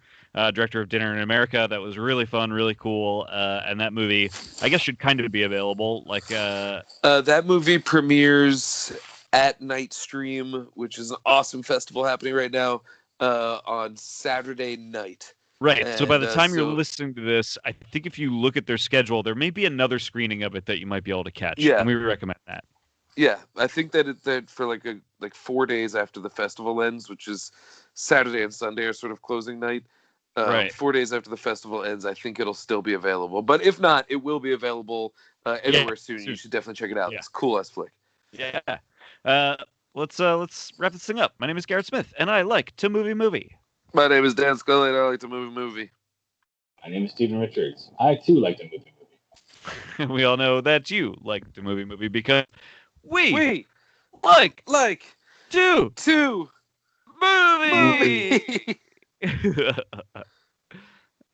S1: director of Dinner in America. That was really fun, really cool. And that movie, I guess, should kind of be available.
S2: That movie premieres at Night Stream, which is an awesome festival happening right now, on Saturday night.
S1: Right. So by the time you're listening to this, I think if you look at their schedule, there may be another screening of it that you might be able to catch.
S2: Yeah.
S1: And we recommend that.
S2: Yeah, I think that for 4 days after the festival ends, which is Saturday and Sunday are sort of closing night. Right. 4 days after the festival ends, I think it'll still be available. But if not, it will be available everywhere soon. You should definitely check it out. Yeah. It's a cool-ass flick.
S1: Yeah. Let's wrap this thing up. My name is Garrett Smith, and I like to movie.
S2: My name is Dan Scully, and I like to movie.
S3: My name is Stephen Richards. I, too, like to movie.
S1: We all know that you like to movie because we
S2: like
S1: 2
S2: 2
S1: movie.
S2: movie.